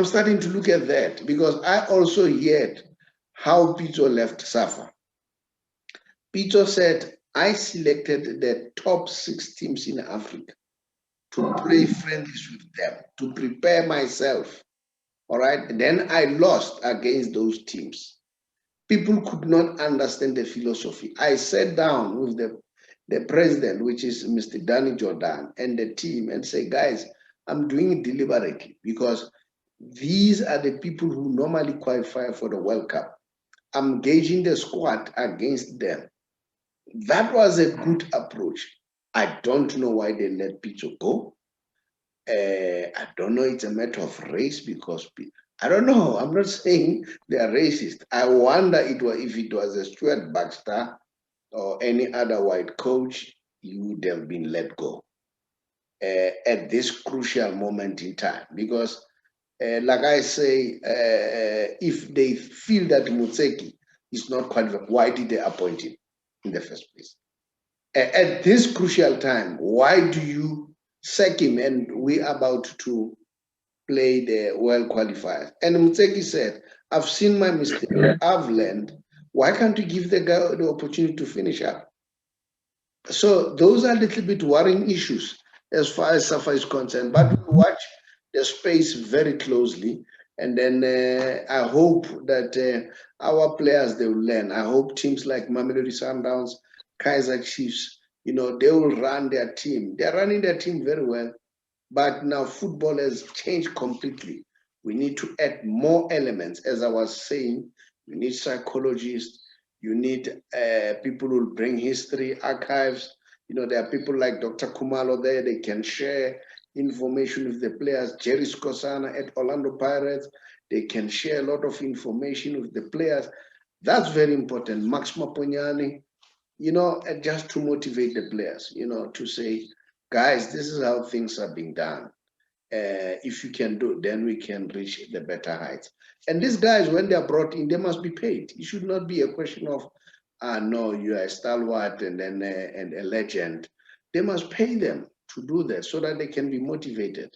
starting to look at that because I also heard how Pitso left SAFA. Pitso said, I selected the top 6 teams in Africa to play friendlies with them, to prepare myself. All right. And then I lost against those teams. People could not understand the philosophy. I sat down with the president, which is Mr. Danny Jordan, and the team and say, guys, I'm doing it deliberately because these are the people who normally qualify for the World Cup. I'm gauging the squad against them. That was a good approach. I don't know why they let Pitso go. I don't know, it's a matter of race because I don't know. I'm not saying they are racist. I wonder if it was a Stuart Baxter or any other white coach, he would have been let go at this crucial moment in time. Because, like I say, if they feel that Ntseki is not qualified, why did they appoint him in the first place? At this crucial time, why do you sack him and we're about to play the world qualifiers? And Ntseki said, I've seen my mistake, I've learned. Why can't you give the guy the opportunity to finish up? So those are a little bit worrying issues as far as SAFA is concerned. But we watch the space very closely. And then I hope that our players, they will learn. I hope teams like Mamelodi Sundowns, Kaizer Chiefs, they will run their team. They're running their team very well. But now football has changed completely. We need to add more elements. As I was saying, you need psychologists, you need people who bring history, archives. There are people like Dr. Kumalo there, they can share information with the players. Jerry Skosana at Orlando Pirates, they can share a lot of information with the players. That's very important. Max Maponyane, you know, and just to motivate the players, you know, to say, guys, this is how things are being done. If you can do it, then we can reach the better heights. And these guys, when they are brought in, they must be paid. It should not be a question of, no, you are a stalwart and then and a legend. They must pay them to do that so that they can be motivated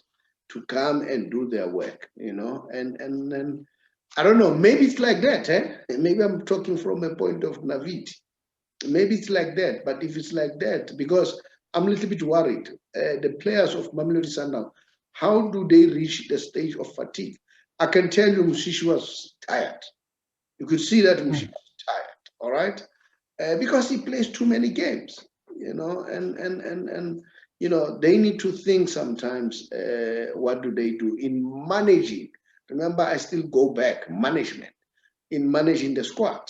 to come and do their work, you know. And I don't know, maybe it's like that, eh? Maybe I'm talking from a point of naivety. Maybe it's like that, but if it's like that, because I'm a little bit worried, the players of Mamelodi Sundowns, how do they reach the stage of fatigue? I can tell you Mushishi was tired. You could see that Mushishi was tired, all right? Because he plays too many games, you know, and you know, they need to think sometimes, what do they do in managing? Remember, I still go back, management, in managing the squad.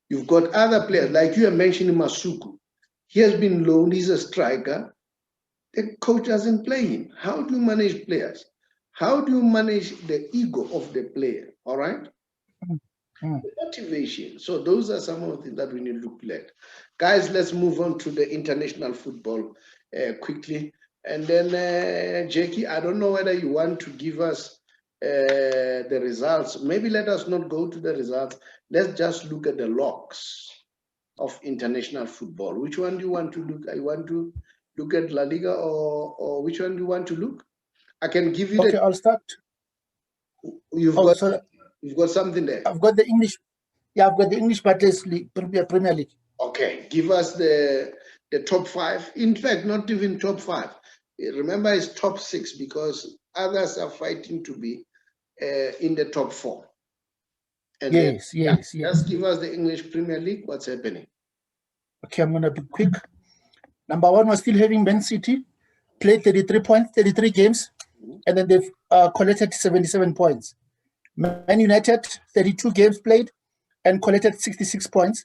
You've got other players, like you are mentioning Masuku. He has been loaned, he's a striker. The coach doesn't play him. How do you manage players? How do you manage the ego of the player? All right? The motivation. So those are some of the things that we need to look at. Guys, let's move on to the international football quickly. And then, Jackie, I don't know whether you want to give us the results. Maybe let us not go to the results. Let's just look at the logs of international football. Which one do you want to look at? You want to look at La Liga or which one do you want to look? I can give you Okay, I'll start. You've got something there. I've got the English. Yeah, I've got the English Battles League, Premier League. Okay, give us the top 5. In fact, not even top 5. Remember, it's top 6 because others are fighting to be in the top 4. And yes. Just give us the English Premier League. What's happening? Okay, I'm gonna be quick. Number 1 was still having Man City, played 33 points, 33 games, and then they've collected 77 points. Man United, 32 games played and collected 66 points.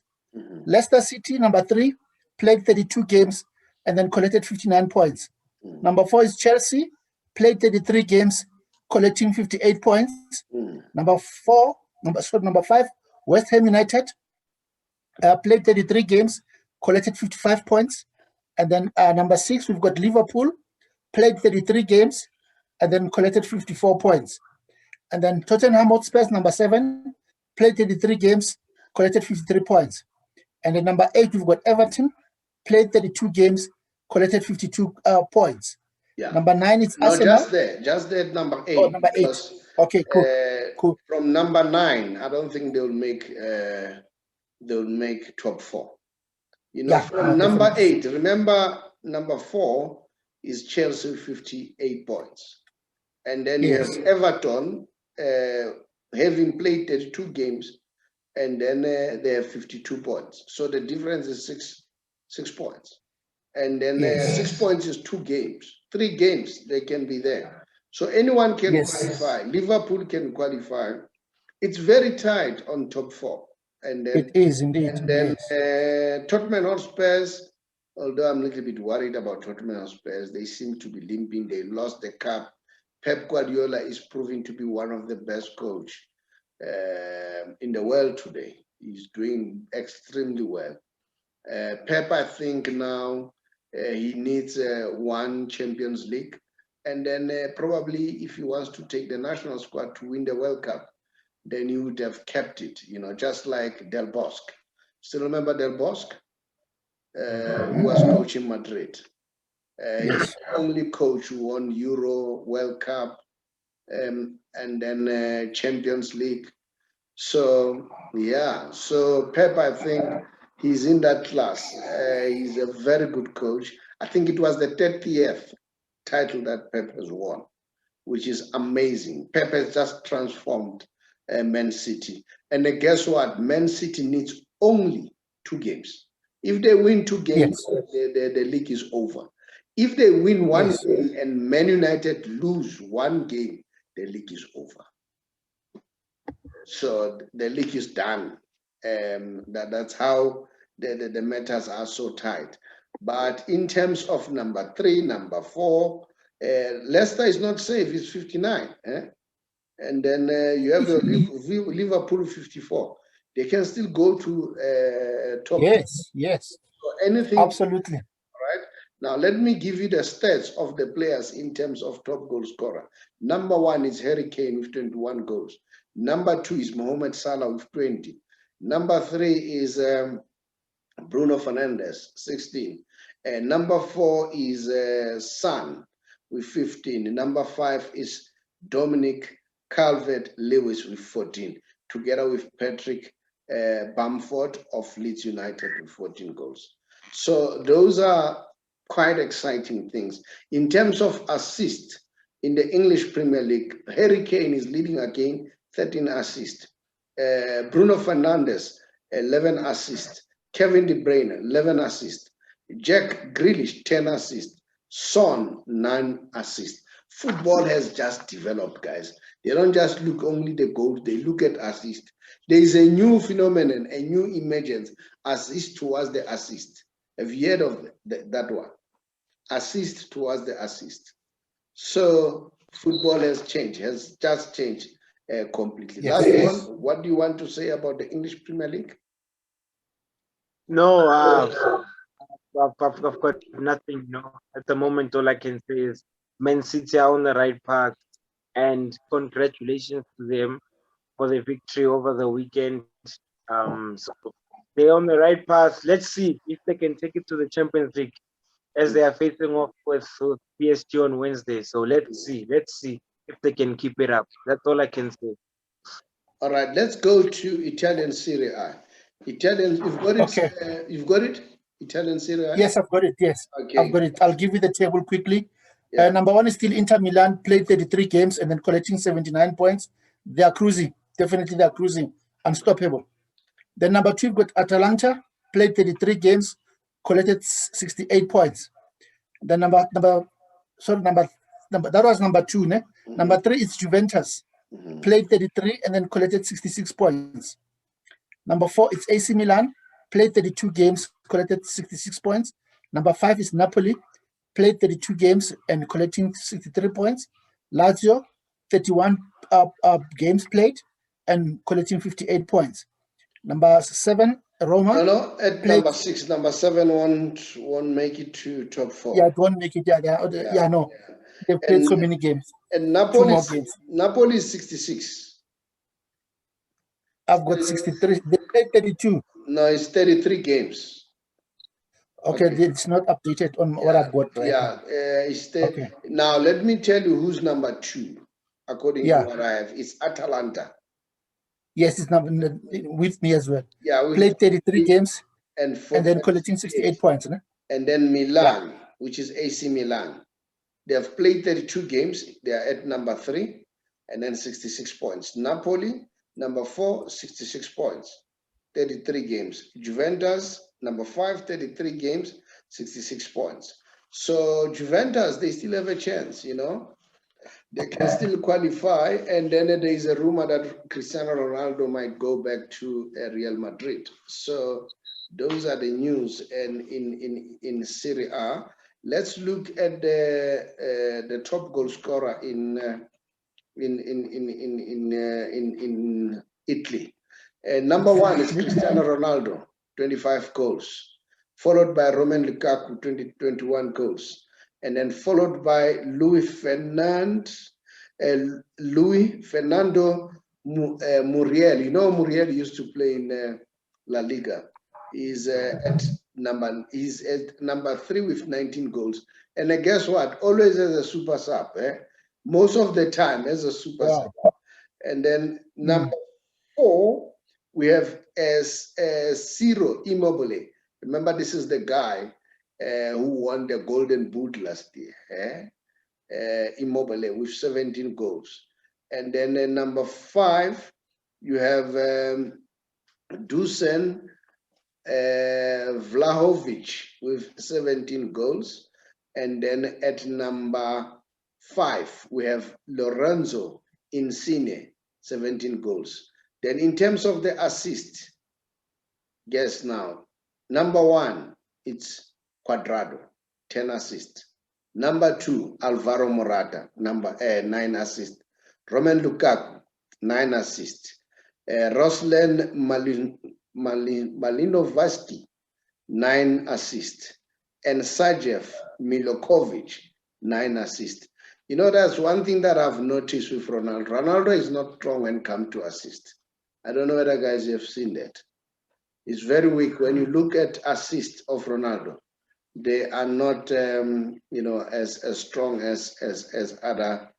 Leicester City, number 3, played 32 games and then collected 59 points. Number 4 is Chelsea, played 33 games, collecting 58 points. Number 5, West Ham United, played 33 games, collected 55 points. And then number 6, we've got Liverpool, played 33 games and then collected 54 points. And then Tottenham Hotspur, number 7, played 33 games, collected 53 points. And then number 8, we've got Everton, played 32 games, collected 52 points. Yeah. Number 9 is no, Arsenal. Just there, number 8. Oh, number 8. Okay, cool. From number 9, I don't think they'll make top 4. You know, from number 8, remember number 4 is Chelsea, 58 points. And then you have Everton having played 32 games, and then they have 52 points. So the difference is 6 points. And then 6 points is 2 games. 3 games, they can be there. So anyone can qualify. Liverpool can qualify. It's very tight on top 4. And then, it is indeed. And then Tottenham Hotspur, although I'm a little bit worried about Tottenham Hotspur, they seem to be limping. They lost the cup. Pep Guardiola is proving to be one of the best coach in the world today. He's doing extremely well. Pep, I think now he needs one Champions League. And then probably if he wants to take the national squad to win the World Cup, then he would have kept it, you know, just like Del Bosque. Still remember Del Bosque? Who was coaching Madrid. He's the only coach who won Euro, World Cup, and then Champions League. So, yeah. So Pep, I think he's in that class. He's a very good coach. I think it was the 30th title that Pep has won, which is amazing. Pep has just transformed Man City. And guess what? Man City needs only 2 games. If they win 2 games, the league is over. If they win 1 game and Man United lose 1 game, the league is over. So the league is done. That's how the matters are so tight. But in terms of number 3, number 4, Leicester is not safe. It's 59. And then you have Liverpool 54. They can still go to top. Yes. So anything. Absolutely. Right? Now, let me give you the stats of the players in terms of top goal scorer. Number 1 is Harry Kane with 21 goals. Number 2 is Mohamed Salah with 20. Number 3 is Bruno Fernandes, 16. Number 4 is Son with 15. Number 5 is Dominic Calvert-Lewis with 14, together with Patrick Bamford of Leeds United with 14 goals. So those are quite exciting things. In terms of assists in the English Premier League, Harry Kane is leading again, 13 assists. Bruno Fernandes, 11 assists. Kevin De Bruyne, 11 assists. Jack Grealish, 10 assists. Son, 9 assists. Football has just developed, guys. They don't just look only the goals, they look at assists. There is a new phenomenon, a new emergence, assist towards the assist. Have you heard of that one? Assist towards the assist. So football has changed, has just changed completely. Yes. Last one, what do you want to say about the English Premier League? No, I've got nothing. At the moment, all I can say is Man City are on the right path, and congratulations to them for the victory over the weekend. So they're on the right path. Let's see if they can take it to the Champions League, as they are facing off with PSG on Wednesday. So let's see if they can keep it up. That's all I can say. All right, let's go to Italian Serie A. Italian, you've got it. Okay. You've got it. Italian Serie A. Yes, I've got it. Yes, Okay. I've got it. I'll give you the table quickly. Yeah. Number 1 is still Inter Milan, played 33 games and then collecting 79 points. They are cruising. Definitely, they are cruising. Unstoppable. Then number 2, you've got Atalanta, played 33 games, collected 68 points. Then that was number 2. Ne? Number 3 is Juventus, played 33 and then collected 66 points. Number 4 is AC Milan, played 32 games, collected 66 points. Number 5 is Napoli, played 32 games and collecting 63 points. Lazio, 31 games played and collecting 58 points. Number 7, Roma. No, at played, number 6, number 7 won't make it to top 4. Yeah, it won't make it. Yeah, no. Yeah. They've played so many games. And Napoli is 66. I've got 63. They played 32. No, it's 33 games. Okay, it's not updated on what I've got right now. Okay. Now, let me tell you who's number 2, according to what I have. It's Atalanta. Yes, it's not with me as well. Yeah, played 33 games and then collecting 68 points. Ne? And then Milan, which is AC Milan. They have played 32 games. They are at number 3 and then 66 points. Napoli, number 4, 66 points, 33 games. Juventus, number 5, 33 games, 66 points. So Juventus, they still have a chance, They can still qualify, and then there is a rumor that Cristiano Ronaldo might go back to Real Madrid. So those are the news. And in Serie A, let's look at the top goal scorer in Italy. Number 1 is Cristiano Ronaldo, 25 goals, followed by Romelu Lukaku, 21 goals. And then followed by Luis Fernando Muriel. Muriel used to play in La Liga. He's at number 3 with 19 goals. And guess what? Always as a super sub. Most of the time as a super sub. And then number 4, we have Ciro Immobile. Remember, this is the guy who won the Golden Boot last year, Immobile, with 17 goals. And then number 5, you have Dusan Vlahovic with 17 goals. And then at number 5, we have Lorenzo Insigne, 17 goals. Then in terms of the assist, guess now, number 1, it's Cuadrado, 10 assists. Number 2, Alvaro Morata, 9 assists. Romelu Lukaku, 9 assists. Ruslan Malinovsky, 9 assists. And Sajev Milokovic, 9 assists. You know, that's one thing that I've noticed with Ronaldo. Ronaldo is not strong when it comes to assist. I don't know whether guys have seen that. It's very weak. When you look at assists of Ronaldo, they are not, you know, as strong as other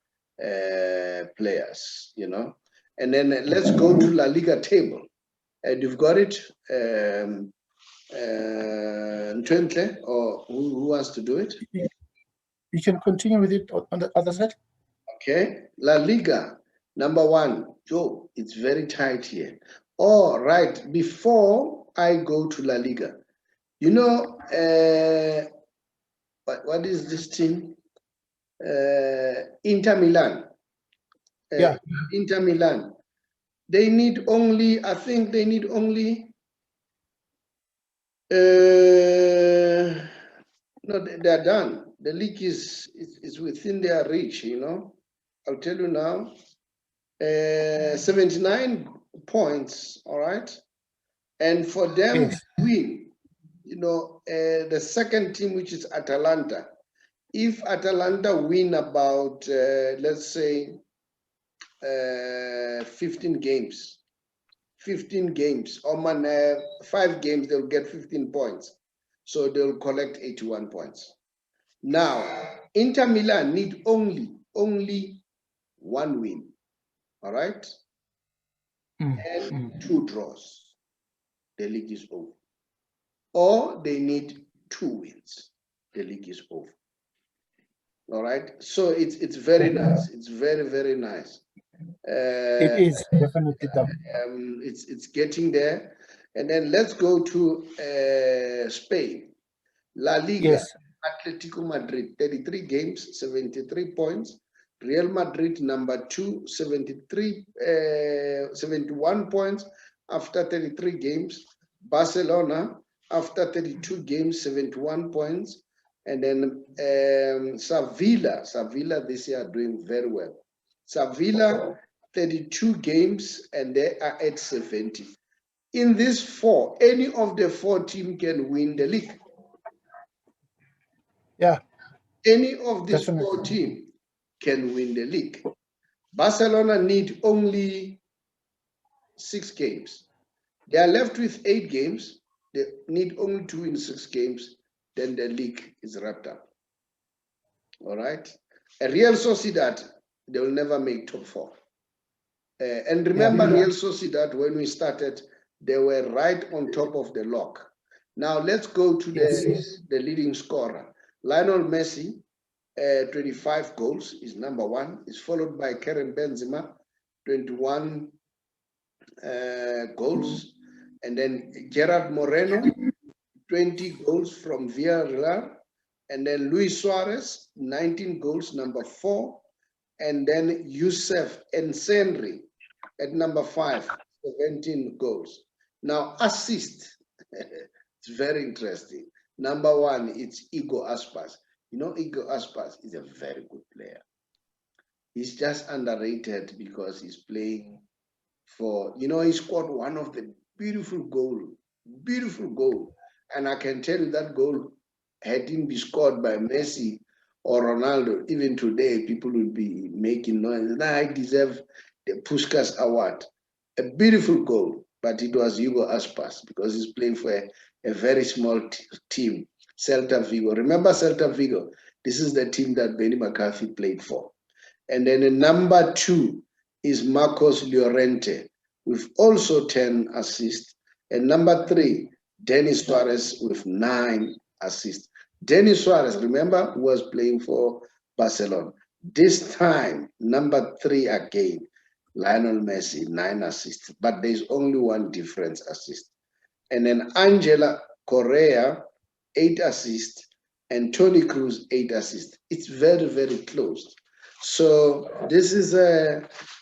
players, you know. And then let's go to La Liga table. And you've got it, Ntwentle, or who wants to do it? You can continue with it on the other side. Okay, La Liga, number 1. Joe, it's very tight here. All right, before I go to La Liga, you know, what is this team? Inter Milan. Yeah. Inter Milan. They need only, I think they need only, no, they're done. The league is within their reach, you know. I'll tell you now. 79 points, all right? And for them to win, you know, the second team, which is Atalanta, if Atalanta win about, let's say, 15 games, or 5 games, they'll get 15 points. So they'll collect 81 points. Now, Inter Milan need only 1 win, all right? And 2 draws. The league is over. Or they need 2 wins. The league is over. All right? So it's very nice. It's very, very nice. It is definitely tough. It's getting there. And then let's go to Spain. La Liga, Yes. Atletico Madrid, 33 games, 73 points. Real Madrid, number 2, 71 points after 33 games. Barcelona, after 32 games, 71 points. And then Sevilla this year are doing very well. Sevilla, 32 games, and they are at 70. In these 4, any of the 4 teams can win the league. Yeah. Any of these Definitely. 4 teams can win the league. Barcelona need only 6 games. They are left with 8 games. They need only to win 6 games. Then the league is wrapped up. All right. A Real Sociedad, they will never make top 4. And remember, Real Sociedad, when we started, they were right on top of the lock. Now let's go to the leading scorer. Lionel Messi, 25 goals, is number 1. Is followed by Karim Benzema, 21 goals. And then Gerard Moreno, 20 goals from Villarreal. And then Luis Suarez, 19 goals, number 4. And then Youssef Ensenri at number 5, 17 goals. Now, assist. It's very interesting. Number 1, it's Igor Aspas. You know, Igor Aspas is a very good player. He's just underrated because he's playing for, you know, he scored one of the beautiful goal. And I can tell you that goal hadn't been scored by Messi or Ronaldo, even today, people will be making noise. I deserve the Puskás Award. A beautiful goal, but it was Hugo Aspas because he's playing for a very small team, Celta Vigo. Remember Celta Vigo? This is the team that Benny McCarthy played for. And then the number 2 is Marcos Llorente with also 10 assists. And number 3, Denis Suarez with 9 assists. Denis Suarez, remember, was playing for Barcelona. This time, number 3 again, Lionel Messi, 9 assists. But there's only one difference assist. And then Angela Correa, 8 assists. And Toni Kroos, 8 assists. It's very, very close. So this is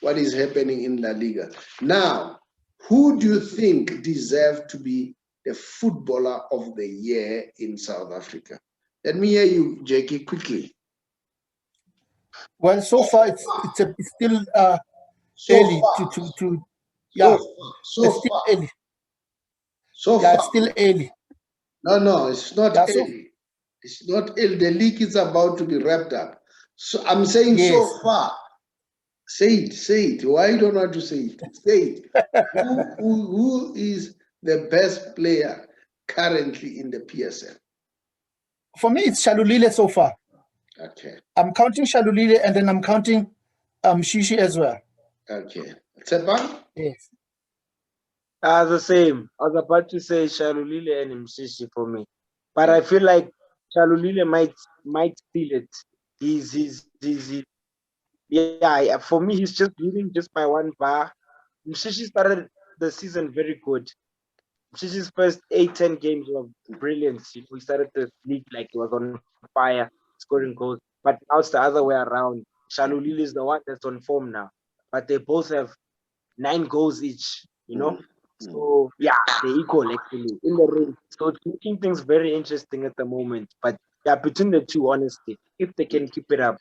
what is happening in La Liga. Now, who do you think deserves to be the footballer of the year in South Africa? Let me hear you, Jackie, quickly. Well, so far it's still early to yeah. So far. It's still early. So yeah, it's still early. No, it's not Yeah, so, ill. It's not ill. The league is about to be wrapped up. So I'm saying yes. so far. Say it. Why you don't want to say it? Say it. Who is the best player currently in the PSL? For me, it's Shalulile so far. Okay. I'm counting Shalulile and then I'm counting Shishi as well. Okay. Tshepang? Yes. The same. I was about to say Shalulile and Mshishi for me, but I feel like Shalulile might steal it. Yeah. For me, he's just leading just by one bar. Mshishi started the season very good. Mshishi's first 8-10 games were brilliant. We started the league like he was on fire, scoring goals. But now it's the other way around. Shalulile is the one that's on form now. But they both have 9 goals each, you know? So, yeah, they're equal actually in the ring. So it's making things very interesting at the moment. But yeah, between the two, honestly, if they can keep it up.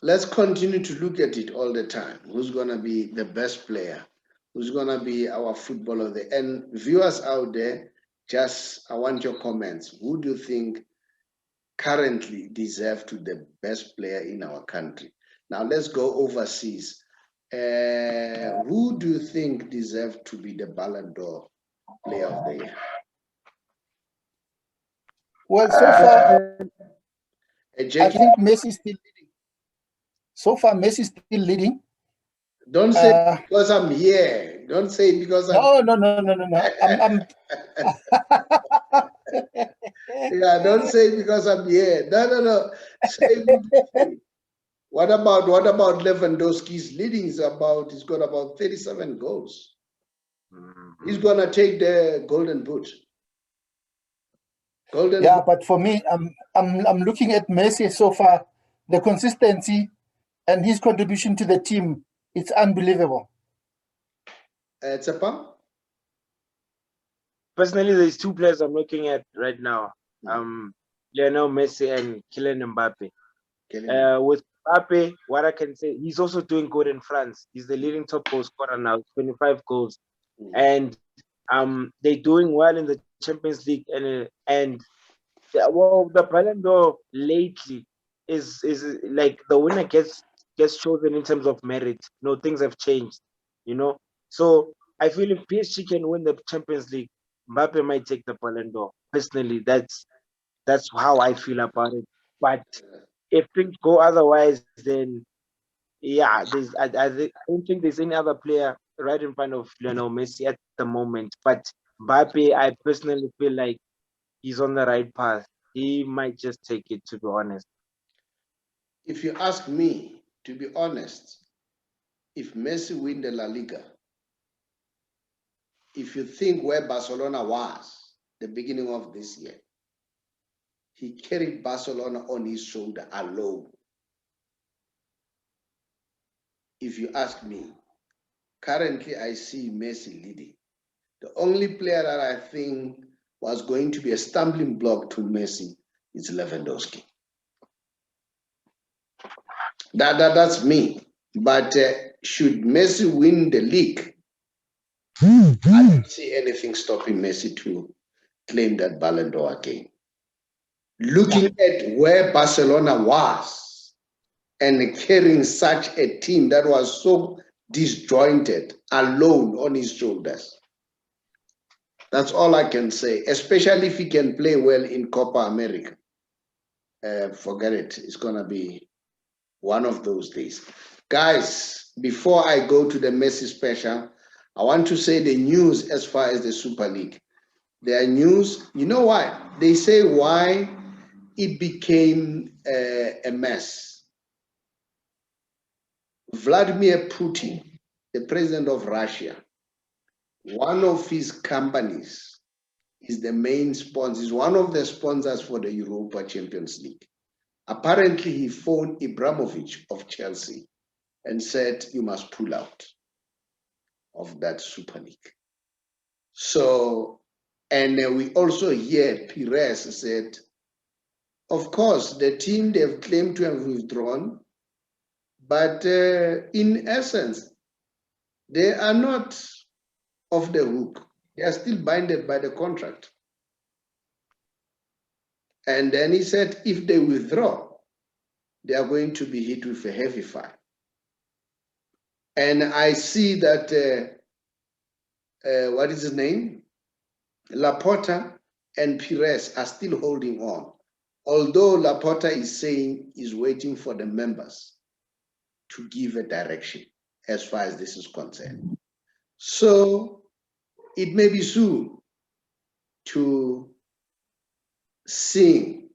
Let's continue to look at it all the time. Who's going to be the best player? Who's going to be our footballer there? And viewers out there, I want your comments. Who do you think currently deserve to be the best player in our country? Now let's go overseas. Who do you think deserve to be the Ballon d'Or player of the year? Well, so far, I think Messi is still leading. So far, Messi is still leading. Don't say because I'm here. Don't say because I'm. No. Yeah, don't say because I'm here. No. Say what about Lewandowski's leading? He's got about 37 goals. He's gonna take the golden boot. But for me, I'm looking at Messi so far. The consistency and his contribution to the team, it's unbelievable. Tshepang? Personally, there's 2 players I'm looking at right now. Lionel Messi and Kylian Mbappé. With Mbappé, what I can say, he's also doing good in France. He's the leading top goal scorer now, 25 goals. And they're doing well in the Champions League. And the Ballon d'Or lately is like the winner gets chosen in terms of merit. Things have changed, So I feel if PSG can win the Champions League, Mbappe might take the Ballon d'Or. Personally, that's how I feel about it. But if things go otherwise, then yeah, I don't think there's any other player right in front of Lionel Messi at the moment. But Mbappe, I personally feel like he's on the right path. He might just take it, to be honest. If you ask me, to be honest, if Messi win the La Liga, if you think where Barcelona was the beginning of this year, he carried Barcelona on his shoulder alone. If you ask me, currently I see Messi leading. The only player that I think was going to be a stumbling block to Messi is Lewandowski. That's me. But should Messi win the league, I don't see anything stopping Messi to claim that Ballon d'Or again. Looking at where Barcelona was and carrying such a team that was so disjointed alone on his shoulders. That's all I can say, especially if he can play well in Copa America. Forget it. It's going to be one of those days. Guys, before I go to the Messi special, I want to say the news as far as the Super League. Their news, you know what? They say why it became a mess. Vladimir Putin, the president of Russia, one of his companies is the main sponsor, is one of the sponsors for the Europa Champions League. Apparently, he phoned Abramovich of Chelsea and said, you must pull out of that Super League. So, and we also hear Pires said, of course, the team they've claimed to have withdrawn, but in essence, they are not off the hook. They are still binded by the contract. And then he said, if they withdraw, they are going to be hit with a heavy fine. And I see that, what is his name? Laporta and Pires are still holding on. Although Laporta is saying he's waiting for the members to give a direction as far as this is concerned. So it may be soon to sing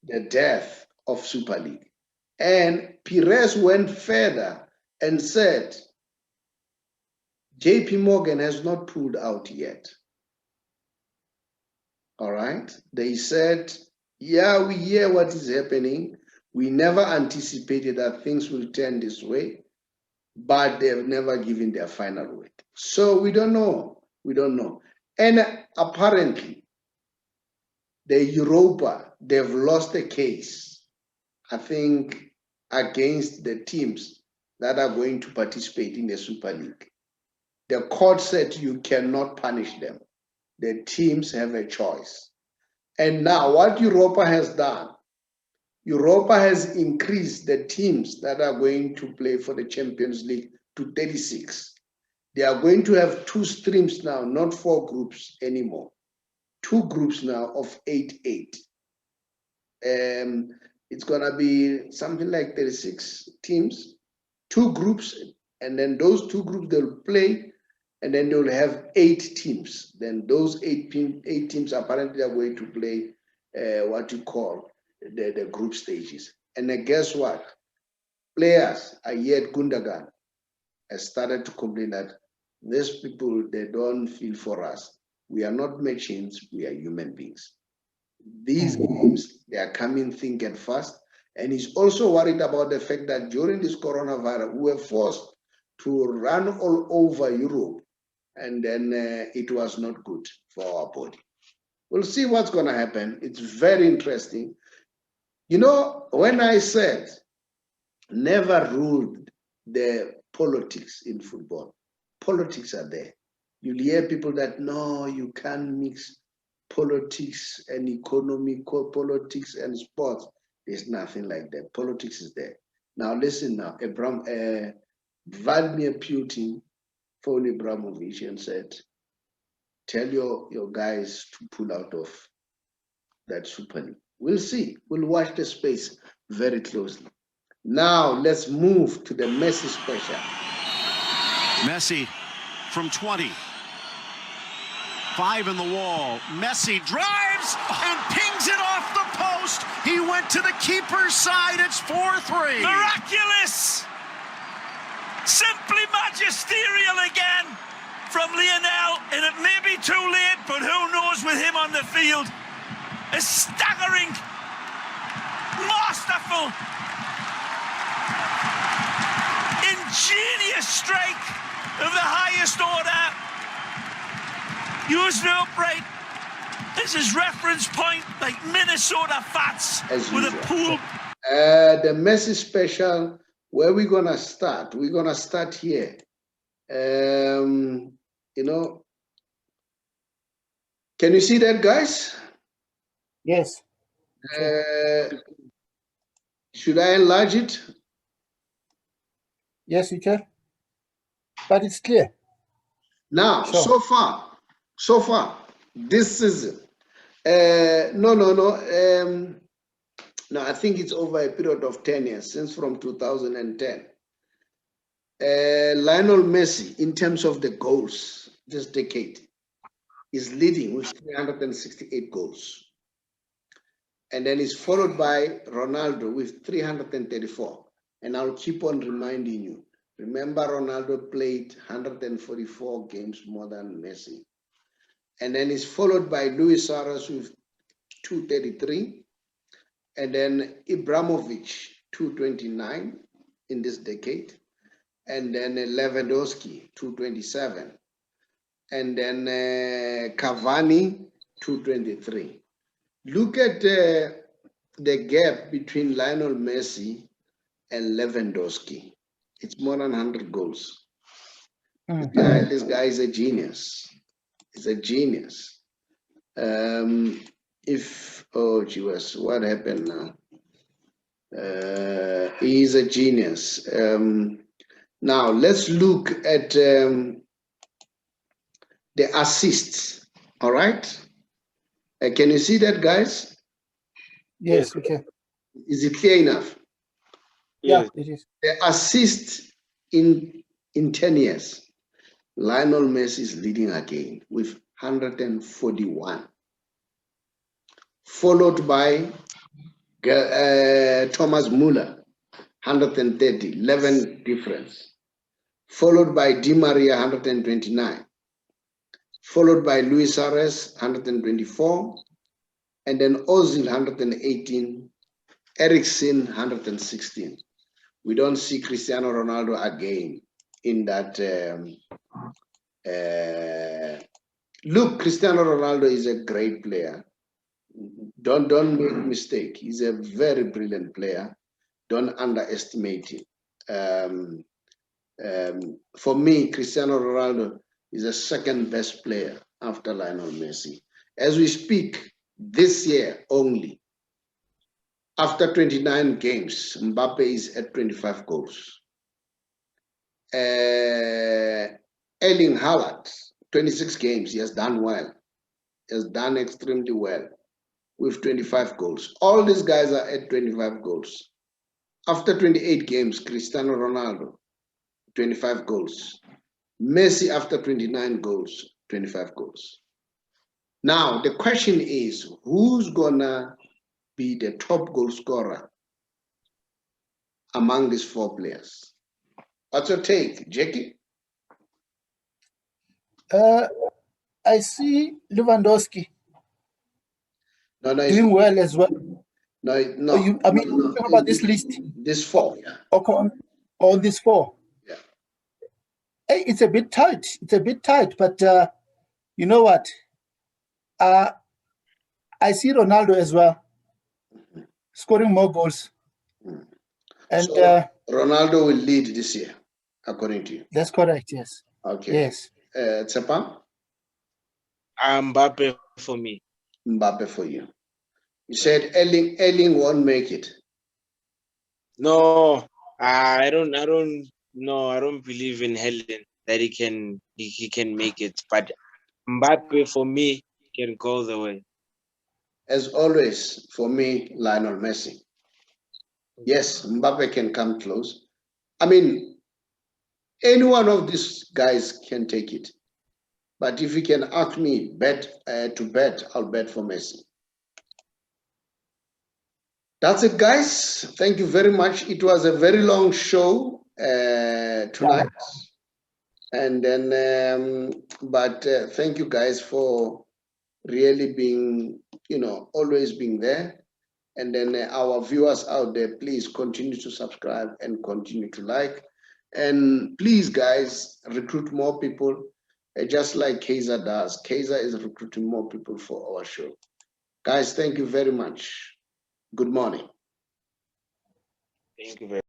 the death of Super League. And Pires went further and said, JP Morgan has not pulled out yet. All right. They said, yeah, we hear what is happening. We never anticipated that things will turn this way, but they've never given their final word. So we don't know. We don't know. And apparently, the Europa, they've lost a case, I think, against the teams that are going to participate in the Super League. The court said you cannot punish them. The teams have a choice. And now what Europa has done, Europa has increased the teams that are going to play for the Champions League to 36. They are going to have 2 streams now, not 4 groups anymore. 2 groups now of 8-8. It's going to be something like 36 teams, 2 groups, and then those 2 groups they'll play, and then they'll have 8 teams. Then those 8 teams apparently are going to play what you call the group stages. And then guess what? Players are yet Gundogan has started to complain that these people, they don't feel for us. We are not machines, we are human beings. These games, they are coming thick and fast. And he's also worried about the fact that during this coronavirus, we were forced to run all over Europe. And then it was not good for our body. We'll see what's going to happen. It's very interesting. You know, when I said never ruled the politics in football, politics are there. You'll hear people that, no, you can't mix politics and economy, politics and sports. There's nothing like that. Politics is there. Now listen now, Vladimir Putin phoned Abramovich and said, tell your guys to pull out of that Super League. We'll see. We'll watch the space very closely. Now let's move to the Messi special. Messi from 20. 5 in the wall. Messi drives and pings it off the post. He went to the keeper's side. It's 4-3. Miraculous! Simply magisterial again from Lionel. And it may be too late, but who knows with him on the field. A staggering, masterful, ingenious strike of the highest order. Used upright as his reference point, like Minnesota Fats with a pool. The Messi special, where we're going to start? We're going to start here. You know, can you see that, guys? Yes. Should I enlarge it? Yes, you can. But it's clear. Now, Sure. so far, this season, no, I think it's over a period of 10 years, since from 2010. Lionel Messi, in terms of the goals this decade, is leading with 368 goals. And then it's followed by Ronaldo with 334. And I'll keep on reminding you, remember Ronaldo played 144 games more than Messi. And then it's followed by Luis Suarez with 233. And then Ibrahimovic, 229 in this decade. And then Lewandowski, 227. And then Cavani, 223. Look at the gap between Lionel Messi and Lewandowski. It's more than 100 goals. This guy is a genius. He's a genius. oh, GS, what happened now? He's a genius. Now, let's look at the assists, all right? Can you see that, guys? Yes, we can. Is it clear enough? Yeah, it is. The assist in 10 years, Lionel Messi is leading again with 141, followed by Thomas Muller, 130, 11 difference, followed by Di Maria, 129, followed by Luis Suarez, 124, and then Ozil, 118, Eriksen, 116. We don't see Cristiano Ronaldo again in that. Look, Cristiano Ronaldo is a great player. Don't make mistake. He's a very brilliant player. Don't underestimate him. For me, Cristiano Ronaldo is the second best player after Lionel Messi. As we speak, this year only, after 29 games, Mbappé is at 25 goals. Erling Haaland, 26 games, he has done well. He has done extremely well with 25 goals. All these guys are at 25 goals. After 28 games, Cristiano Ronaldo, 25 goals. Messi, after 29 goals, 25 goals. Now, the question is, who's gonna be the top goal scorer among these four players? What's your take, Jackie? I see Lewandowski doing well as well. No. Talking about this list. This four, yeah. Okay, on this four. Yeah. Hey, it's a bit tight. It's a bit tight, but you know what? I see Ronaldo as well, scoring more goals. And so Ronaldo will lead this year, according to you. That's correct, yes. Okay. Yes. Tshepang? Mbappé for me. Mbappé for you. You said Erling won't make it. No, I don't believe in Helen that he can make it. But Mbappé for me can go the way. As always, for me, Lionel Messi. Yes, Mbappé can come close. I mean, any one of these guys can take it. But if you can ask me to bet, I'll bet for Messi. That's it, guys. Thank you very much. It was a very long show tonight. And then, thank you guys for really being, always being there. And then our viewers out there, please continue to subscribe and continue to like. And please, guys, recruit more people, just like Kaizer does. Kaizer is recruiting more people for our show. Guys, thank you very much. Good morning. Thank you very much.